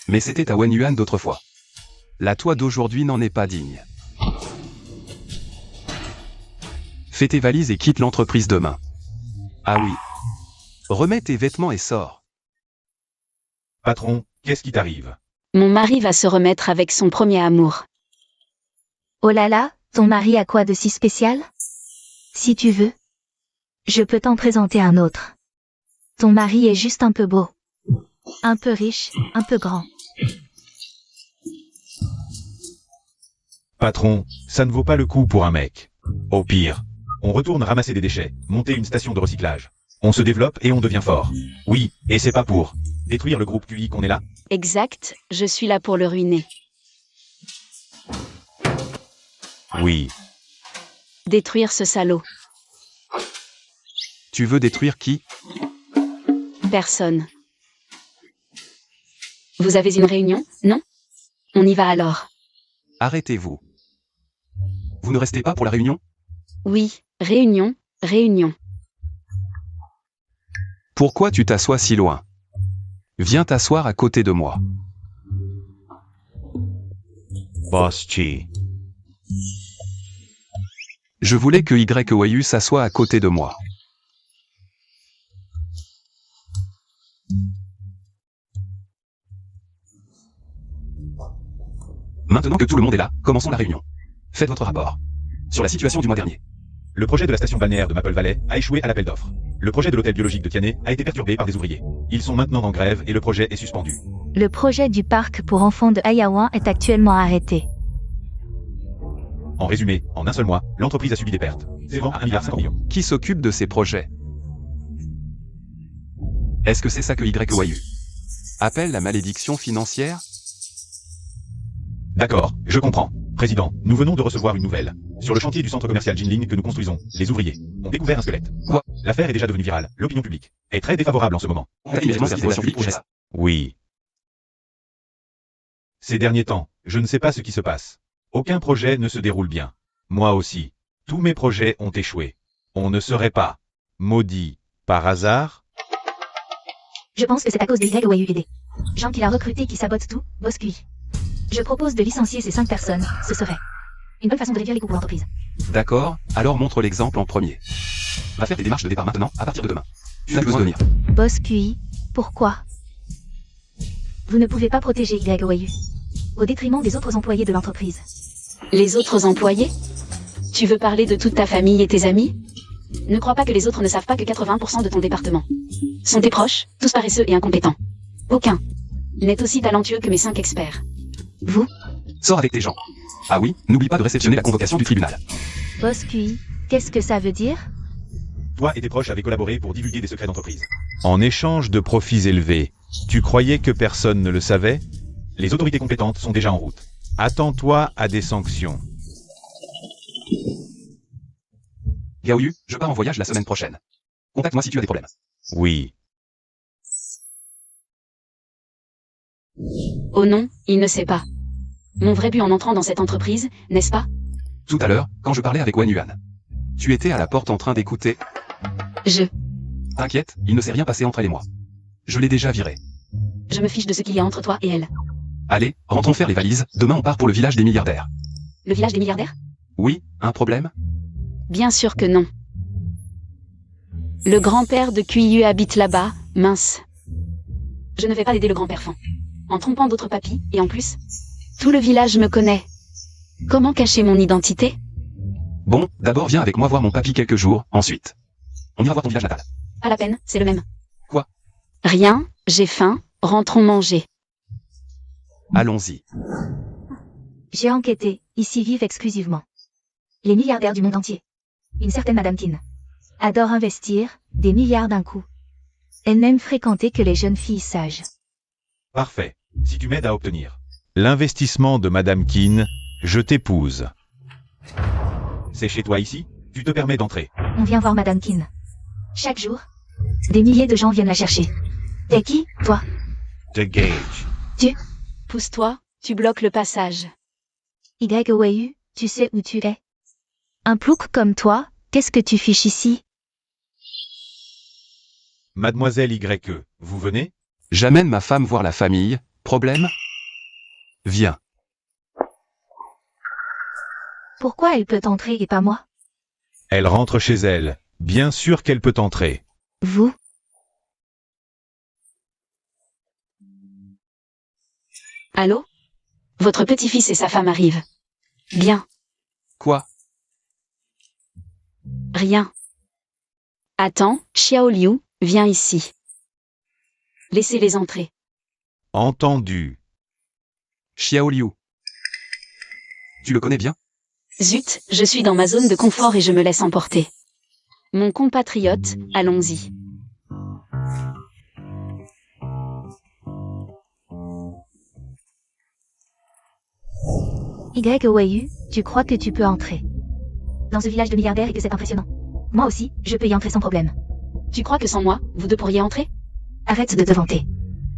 Mais c'était à Wen Yuan d'autrefois. La toi d'aujourd'hui n'en est pas digne. Fais tes valises et quitte l'entreprise demain. Ah oui. Remets tes vêtements et sors. Patron, qu'est-ce qui t'arrive? Mon mari va se remettre avec son premier amour. Oh là là, ton mari a quoi de si spécial? Si tu veux, je peux t'en présenter un autre. Ton mari est juste un peu beau. Un peu riche, un peu grand. Patron, ça ne vaut pas le coup pour un mec. Au pire, on retourne ramasser des déchets, monter une station de recyclage. On se développe et on devient fort. Oui, et c'est pas pour détruire le groupe QI qu'on est là. Exact, je suis là pour le ruiner. Oui. Détruire ce salaud. Tu veux détruire qui? Personne. Vous avez une réunion, non? On y va alors. Arrêtez-vous. Vous ne restez pas pour la réunion? Oui, réunion, réunion. Pourquoi tu t'assois si loin? Viens t'asseoir à côté de moi. Boss Chi. Je voulais que YOU s'assoie à côté de moi. Maintenant que tout le monde est là, commençons la réunion. Faites votre rapport. Sur la situation du mois dernier. Le projet de la station balnéaire de Maple Valley a échoué à l'appel d'offres. Le projet de l'hôtel biologique de Tiané a été perturbé par des ouvriers. Ils sont maintenant en grève et le projet est suspendu. Le projet du parc pour enfants de Ayawan est actuellement arrêté. En résumé, en un seul mois, l'entreprise a subi des pertes. C'est vraiment 1,5 milliard. Qui s'occupe de ces projets? Est-ce que c'est ça que YOU appelle la malédiction financière? D'accord, je comprends. Président, nous venons de recevoir une nouvelle. Sur le chantier du centre commercial Jinling que nous construisons, les ouvriers ont découvert un squelette. Quoi? L'affaire est déjà devenue virale. L'opinion publique est très défavorable en ce moment. Oui. Ces derniers temps, je ne sais pas ce qui se passe. Aucun projet ne se déroule bien. Moi aussi. Tous mes projets ont échoué. On ne serait pas maudit par hasard? Je pense que c'est à cause des YOUD. Gens qu'il a recrutés qui sabotent tout, boss QI. Je propose de licencier ces 5 personnes, ce serait une bonne façon de réduire les coûts pour l'entreprise. D'accord, alors montre l'exemple en premier. Va faire tes démarches de départ maintenant, à partir de demain. Tu n'as besoin de venir. Boss QI, pourquoi? Vous ne pouvez pas protéger YOU au détriment des autres employés de l'entreprise. Les autres employés? Tu veux parler de toute ta famille et tes amis? Ne crois pas que les autres ne savent pas que 80% de ton département sont tes proches, tous paresseux et incompétents. Aucun n'est aussi talentueux que mes 5 experts. Vous? Sors avec tes gens. Ah oui, n'oublie pas de réceptionner la convocation du tribunal. Boss QI, qu'est-ce que ça veut dire? Toi et tes proches avez collaboré pour divulguer des secrets d'entreprise. En échange de profits élevés, tu croyais que personne ne le savait? Les autorités compétentes sont déjà en route. Attends-toi à des sanctions. Gaoyu, je pars en voyage la semaine prochaine. Contacte-moi si tu as des problèmes. Oui. Oh non, il ne sait pas. Mon vrai but en entrant dans cette entreprise, n'est-ce pas? Tout à l'heure, quand je parlais avec Wen Yuan. Tu étais à la porte en train d'écouter. T'inquiète, il ne s'est rien passé entre elle et moi. Je l'ai déjà virée. Je me fiche de ce qu'il y a entre toi et elle. Allez, rentrons faire les valises, demain on part pour le village des milliardaires. Le village des milliardaires? Oui, un problème? Bien sûr que non. Le grand-père de QIU habite là-bas, mince. Je ne vais pas aider le grand-père Fan. En trompant d'autres papis, et en plus, tout le village me connaît. Comment cacher mon identité? Bon, d'abord viens avec moi voir mon papy quelques jours, ensuite. On ira voir ton village natal. Pas la peine, c'est le même. Quoi? Rien, j'ai faim, rentrons manger. Allons-y. J'ai enquêté, ici vivent exclusivement les milliardaires du monde entier. Une certaine Madame Kin adore investir des milliards d'un coup. Elle n'aime fréquenter que les jeunes filles sages. Parfait. Si tu m'aides à obtenir l'investissement de Madame Kin, je t'épouse. C'est chez toi ici? Tu te permets d'entrer. On vient voir Madame Kin. Chaque jour, des milliers de gens viennent la chercher. T'es qui, toi? The Gage. Pousse-toi, tu bloques le passage. YOU, tu sais où tu es? Un plouc comme toi, qu'est-ce que tu fiches ici? Mademoiselle YE, vous venez? J'amène ma femme voir la famille, problème? Viens. Pourquoi elle peut entrer et pas moi? Elle rentre chez elle. Bien sûr qu'elle peut entrer. Vous? Allô? Votre petit-fils et sa femme arrivent. Bien. Quoi? Rien. Attends, Xiao Liu, viens ici. Laissez-les entrer. Entendu. Xiao Liu. Tu le connais bien? Zut, je suis dans ma zone de confort et je me laisse emporter. Mon compatriote, allons-y. YOAU, tu crois que tu peux entrer dans ce village de milliardaires et que c'est impressionnant. Moi aussi, je peux y entrer sans problème. Tu crois que sans moi, vous deux pourriez entrer? Arrête de te vanter.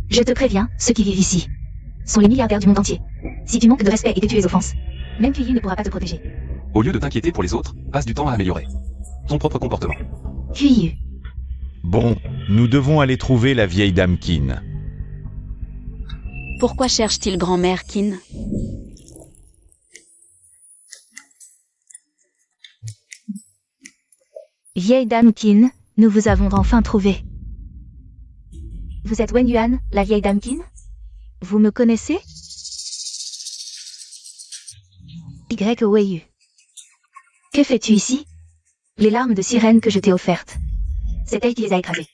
Je te préviens, ceux qui vivent ici sont les milliardaires du monde entier. Si tu manques de respect et que tu es offense, même QI ne pourra pas te protéger. Au lieu de t'inquiéter pour les autres, passe du temps à améliorer ton propre comportement. QI. Bon, nous devons aller trouver la vieille dame Kin. Pourquoi cherche-t-il grand-mère Kin? Vieille dame Kin, nous vous avons enfin trouvé. Vous êtes Wen Yuan, la vieille dame Kin? Vous me connaissez? YOAU. Que fais-tu ici? Les larmes de sirène que je t'ai offertes. C'est elle qui les a écrasées.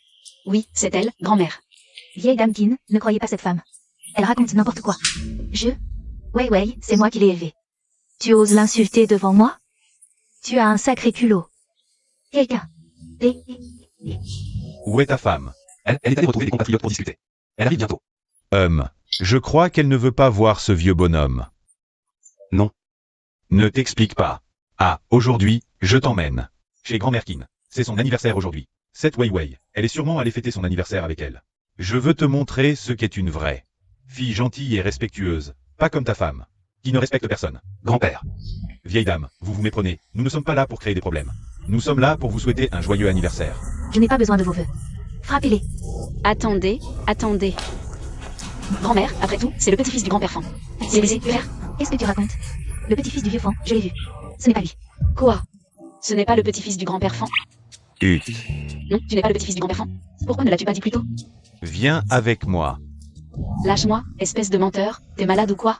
Oui, c'est elle, grand-mère. Vieille dame Kin, ne croyez pas cette femme. Elle raconte n'importe quoi. Wei, c'est moi qui l'ai élevée. Tu oses l'insulter devant moi? Tu as un sacré culot. Quelqu'un. Où est ta femme? Elle est allée retrouver des compatriotes pour discuter. Elle arrive bientôt. Je crois qu'elle ne veut pas voir ce vieux bonhomme. Non. Ne t'explique pas. Ah, aujourd'hui, je t'emmène. Chez grand-mère Kin. C'est son anniversaire aujourd'hui. Cette Wei, elle est sûrement allée fêter son anniversaire avec elle. Je veux te montrer ce qu'est une vraie fille gentille et respectueuse. Pas comme ta femme, qui ne respecte personne. Grand-père. Vieille dame, vous vous méprenez. Nous ne sommes pas là pour créer des problèmes. Nous sommes là pour vous souhaiter un joyeux anniversaire. Je n'ai pas besoin de vos vœux. Frappez-les. Attendez. Grand-mère, après tout, c'est le petit-fils du grand-père Fan. C'est les père. Qu'est-ce que tu racontes? Le petit-fils du vieux Fan, je l'ai vu. Ce n'est pas lui. Quoi? Ce n'est pas le petit-fils du grand-père Fan? Non, tu n'es pas le petit-fils du grand-père Fan. Pourquoi ne l'as-tu pas dit plus tôt? Viens avec moi. Lâche-moi, espèce de menteur. T'es malade ou quoi?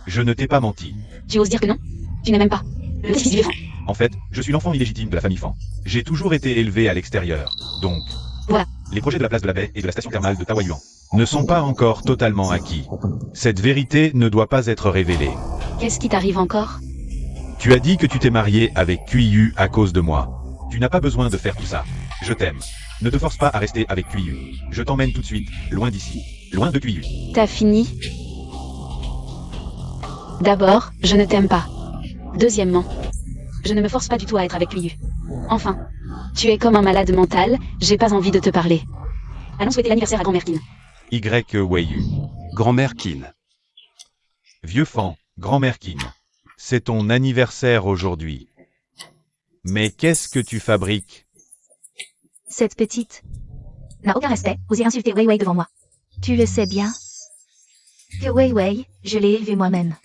Je ne t'ai pas menti. Tu oses dire que non? Tu n'es même pas le petit-fils du vieux Fan. En fait, je suis l'enfant illégitime de la famille Fan. J'ai toujours été élevé à l'extérieur. Donc, Voilà. les projets de la place de la baie et de la station thermale de Taoyuan ne sont pas encore totalement acquis. Cette vérité ne doit pas être révélée. Qu'est-ce qui t'arrive encore? Tu as dit que tu t'es marié avec QIU à cause de moi. Tu n'as pas besoin de faire tout ça. Je t'aime. Ne te force pas à rester avec QIU. Je t'emmène tout de suite, loin d'ici. Loin de QIU. T'as fini? D'abord, je ne t'aime pas. Deuxièmement, je ne me force pas du tout à être avec lui. Enfin, tu es comme un malade mental, j'ai pas envie de te parler. Allons souhaiter l'anniversaire à grand-mère Kin. YOAU. Grand-mère Kin. Vieux Fan, grand-mère Kin. C'est ton anniversaire aujourd'hui. Mais qu'est-ce que tu fabriques? Cette petite n'a aucun respect. Osez insulter Wei devant moi. Tu le sais bien que Wei, je l'ai élevé moi-même.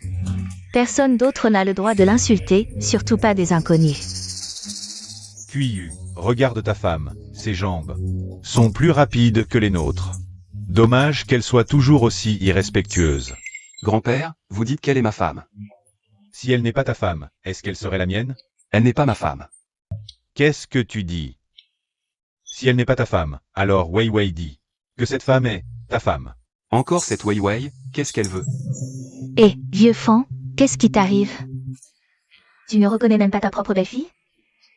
Personne d'autre n'a le droit de l'insulter, surtout pas des inconnus. QIU, regarde ta femme, ses jambes sont plus rapides que les nôtres. Dommage qu'elle soit toujours aussi irrespectueuse. Grand-père, vous dites qu'elle est ma femme. Si elle n'est pas ta femme, est-ce qu'elle serait la mienne? Elle n'est pas ma femme. Qu'est-ce que tu dis? Si elle n'est pas ta femme, alors Wei dit que cette femme est ta femme. Encore cette Wei, qu'est-ce qu'elle veut? Eh, vieux Fan, qu'est-ce qui t'arrive? Tu ne reconnais même pas ta propre belle-fille?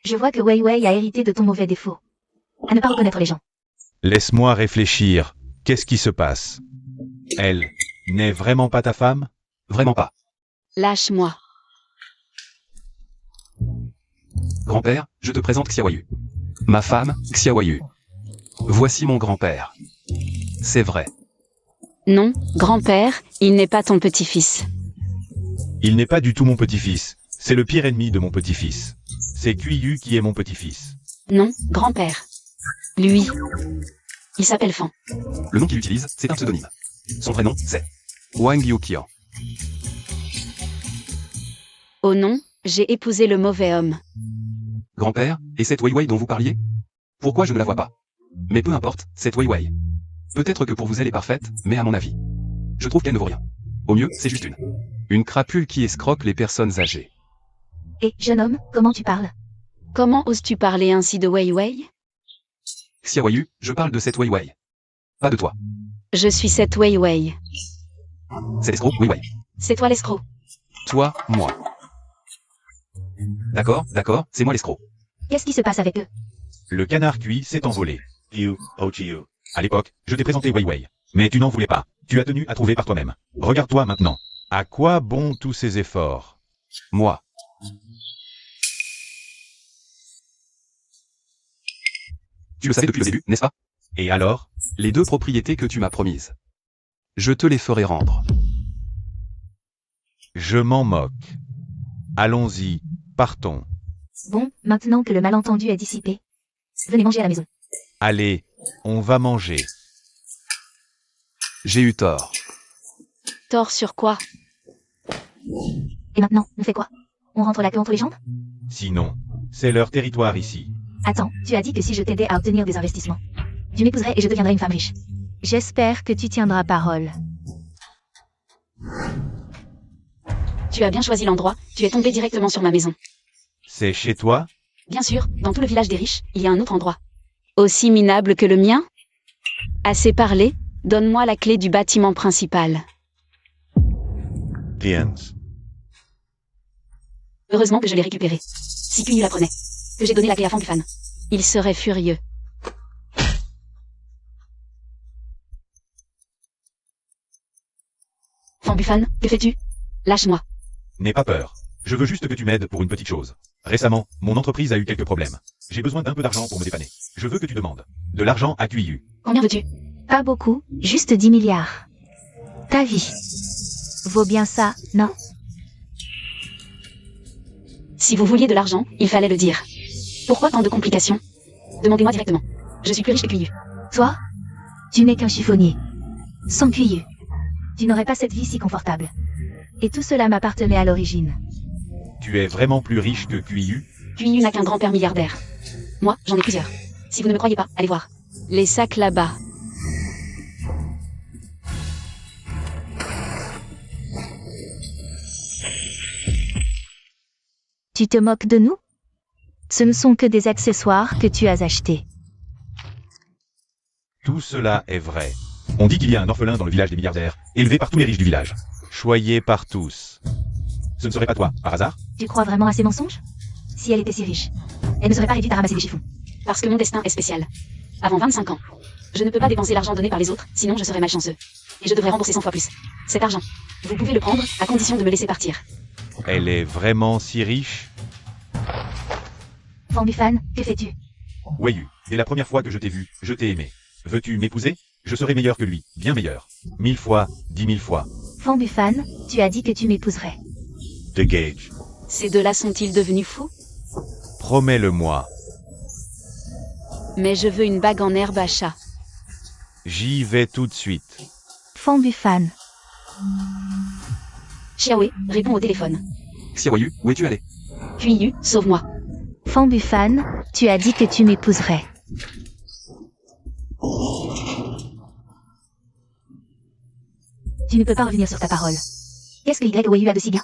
Je vois que Wei a hérité de ton mauvais défaut. À ne pas reconnaître les gens. Laisse-moi réfléchir. Qu'est-ce qui se passe? Elle n'est vraiment pas ta femme? Vraiment pas. Lâche-moi. Grand-père, je te présente Xiaoyu. Ma femme, Xiaoyu. Voici mon grand-père. C'est vrai. Non, grand-père, il n'est pas ton petit-fils. Il n'est pas du tout mon petit-fils. C'est le pire ennemi de mon petit-fils. C'est QIU qui est mon petit-fils. Non, grand-père. Lui. Il s'appelle Fan. Le nom qu'il utilise, c'est un pseudonyme. Son vrai nom, c'est Wang Yuqian. Oh non, j'ai épousé le mauvais homme. Grand-père, et cette Wei dont vous parliez? Pourquoi je ne la vois pas? Mais peu importe, cette Wei. Peut-être que pour vous elle est parfaite, mais à mon avis, je trouve qu'elle ne vaut rien. Au mieux, c'est juste une crapule qui escroque les personnes âgées. Eh, jeune homme, comment tu parles? Comment oses-tu parler ainsi de Wei? Xiaoyu, je parle de cette Wei. Pas de toi. Je suis cette Wei. C'est l'escroc Wei. C'est toi l'escroc. Toi, moi. D'accord, c'est moi l'escroc. Qu'est-ce qui se passe avec eux? Le canard cuit s'est envolé. À l'époque, je t'ai présenté Wei Wei. Mais tu n'en voulais pas. Tu as tenu à trouver par toi-même. Regarde-toi maintenant. À quoi bon tous ces efforts? Moi. Tu le savais depuis le début, n'est-ce pas? Et alors? Les 2 propriétés que tu m'as promises. Je te les ferai rendre. Je m'en moque. Allons-y, partons. Bon, maintenant que le malentendu est dissipé, venez manger à la maison. Allez, on va manger. J'ai eu tort. Tort sur quoi? Et maintenant, on fait quoi? On rentre la queue entre les jambes? Sinon, c'est leur territoire ici. Attends, tu as dit que si je t'aidais à obtenir des investissements, tu m'épouserais et je deviendrais une femme riche. J'espère que tu tiendras parole. Tu as bien choisi l'endroit, tu es tombé directement sur ma maison. C'est chez toi? Bien sûr, dans tout le village des riches, il y a un autre endroit. Aussi minable que le mien? Assez parlé, donne-moi la clé du bâtiment principal. Heureusement que je l'ai récupéré. Si Kuyu l'apprenait, que j'ai donné la clé à Fambufan, il serait furieux. Fambufan, que fais-tu? Lâche-moi. N'aie pas peur. Je veux juste que tu m'aides pour une petite chose. Récemment, mon entreprise a eu quelques problèmes. J'ai besoin d'un peu d'argent pour me dépanner. Je veux que tu demandes. De l'argent à Kuyu. Combien veux-tu? Pas beaucoup, juste 10 milliards. Ta vie. Vaut bien ça, non? Si vous vouliez de l'argent, il fallait le dire. Pourquoi tant de complications? Demandez-moi directement. Je suis plus riche que Kuyu. Toi? Tu n'es qu'un chiffonnier. Sans Kuyu, tu n'aurais pas cette vie si confortable. Et tout cela m'appartenait à l'origine. Tu es vraiment plus riche que Kuyu? Kuyu n'a qu'un grand-père milliardaire. Moi, j'en ai plusieurs. Si vous ne me croyez pas, allez voir. Les sacs là-bas. Tu te moques de nous? Ce ne sont que des accessoires que tu as achetés. Tout cela est vrai. On dit qu'il y a un orphelin dans le village des milliardaires, élevé par tous les riches du village. Choyé par tous. Ce ne serait pas toi, par hasard? Tu crois vraiment à ces mensonges? Si elle était si riche, elle ne serait pas réduite à ramasser des chiffons. Parce que mon destin est spécial. Avant 25 ans, je ne peux pas dépenser l'argent donné par les autres, sinon je serais malchanceux. Et je devrais rembourser 100 fois plus. Cet argent, vous pouvez le prendre, à condition de me laisser partir. Elle est vraiment si riche? Fambufan, que fais-tu? Weiyu, dès la première fois que je t'ai vu, je t'ai aimé. Veux-tu m'épouser? Je serai meilleur que lui, bien meilleur. 1000 fois, 10 000 fois. Fambufan, tu as dit que tu m'épouserais. Dégage. Ces deux-là sont-ils devenus fous? Promets-le-moi. Mais je veux une bague en herbe à chat. J'y vais tout de suite. Fambufan. Xiaowei, réponds au téléphone. Xiaoyu, où es-tu allé? Kuyu, sauve-moi. Fambufan, tu as dit que tu m'épouserais. Tu ne peux pas revenir sur ta parole. Qu'est-ce que Weiyu a de si bien?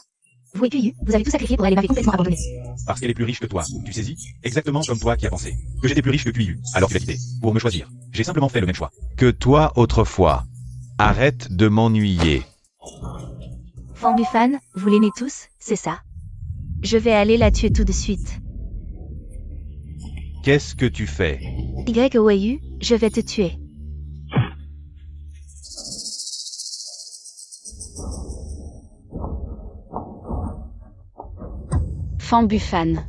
Vous et Kuyu, vous avez tout sacrifié pour elle et m'avez complètement abandonné. Parce qu'elle est plus riche que toi, tu saisis? Exactement comme toi qui as pensé. Que j'étais plus riche que Kuyu, alors tu l'as quitté. Pour me choisir. J'ai simplement fait le même choix. Que toi autrefois. Arrête de m'ennuyer. Fambufan, vous l'aimez tous, c'est ça? Je vais aller la tuer tout de suite. Qu'est-ce que tu fais? Weiyu, je vais te tuer. Fambufan.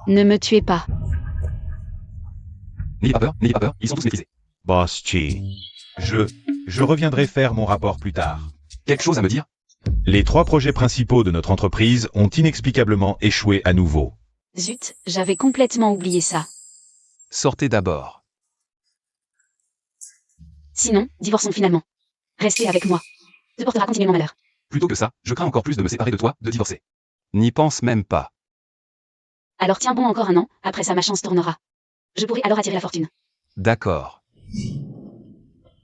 Ne me tuez pas. N'ayez pas peur, ils sont tous maîtrisés. Boss Chi. Je reviendrai faire mon rapport plus tard. Quelque chose à me dire? Les 3 projets principaux de notre entreprise ont inexplicablement échoué à nouveau. Zut, j'avais complètement oublié ça. Sortez d'abord. Sinon, divorçons finalement. Rester avec moi te portera continuellement malheur. Plutôt que ça, je crains encore plus de me séparer de toi, de divorcer. N'y pense même pas. Alors tiens bon encore un an, après ça ma chance tournera. Je pourrai alors attirer la fortune. D'accord.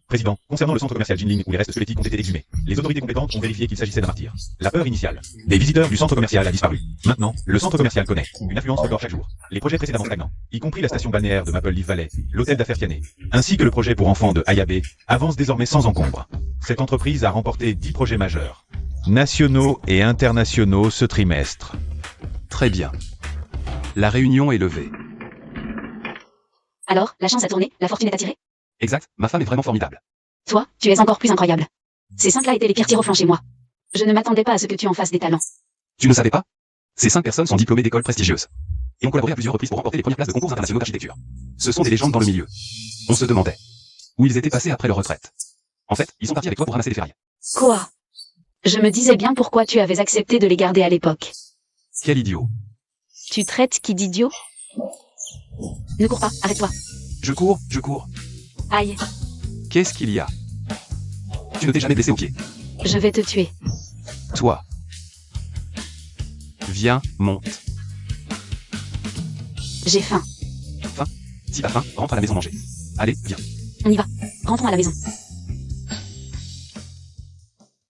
Président, concernant le centre commercial Jinling où les restes squelettiques ont été exhumés, les autorités compétentes ont vérifié qu'il s'agissait d'un martyr. La peur initiale des visiteurs du centre commercial a disparu. Maintenant, le centre commercial connaît une affluence record chaque jour. Les projets précédemment stagnants, y compris la station balnéaire de Maple Leaf Valley, l'hôtel d'affaires Tiané, ainsi que le projet pour enfants de Ayabe, avancent désormais sans encombre. Cette entreprise a remporté 10 projets majeurs, nationaux et internationaux ce trimestre. Très bien. La réunion est levée. Alors, la chance a tourné, la fortune est attirée? Exact, ma femme est vraiment formidable. Toi, tu es encore plus incroyable. Ces 5-là étaient les pires tirs au flanc chez moi. Je ne m'attendais pas à ce que tu en fasses des talents. Tu ne savais pas? Ces 5 personnes sont diplômées d'écoles prestigieuses. Et ont collaboré à plusieurs reprises pour remporter les premières places de concours internationaux d'architecture. Ce sont des légendes dans le milieu. On se demandait où ils étaient passés après leur retraite. En fait, ils sont partis avec toi pour ramasser les ferrailles. Quoi? Je me disais bien pourquoi tu avais accepté de les garder à l'époque. Quel idiot. Tu traites qui d'idiot? Ne cours pas, arrête-toi. Je cours. Aïe, Qu'est-ce qu'il y a? Tu ne t'es jamais blessé au pied. je vais te tuer. Toi. Viens, monte. J'ai faim. Si t'as faim, rentre à la maison manger. Allez, viens. On y va. Rentrons à la maison.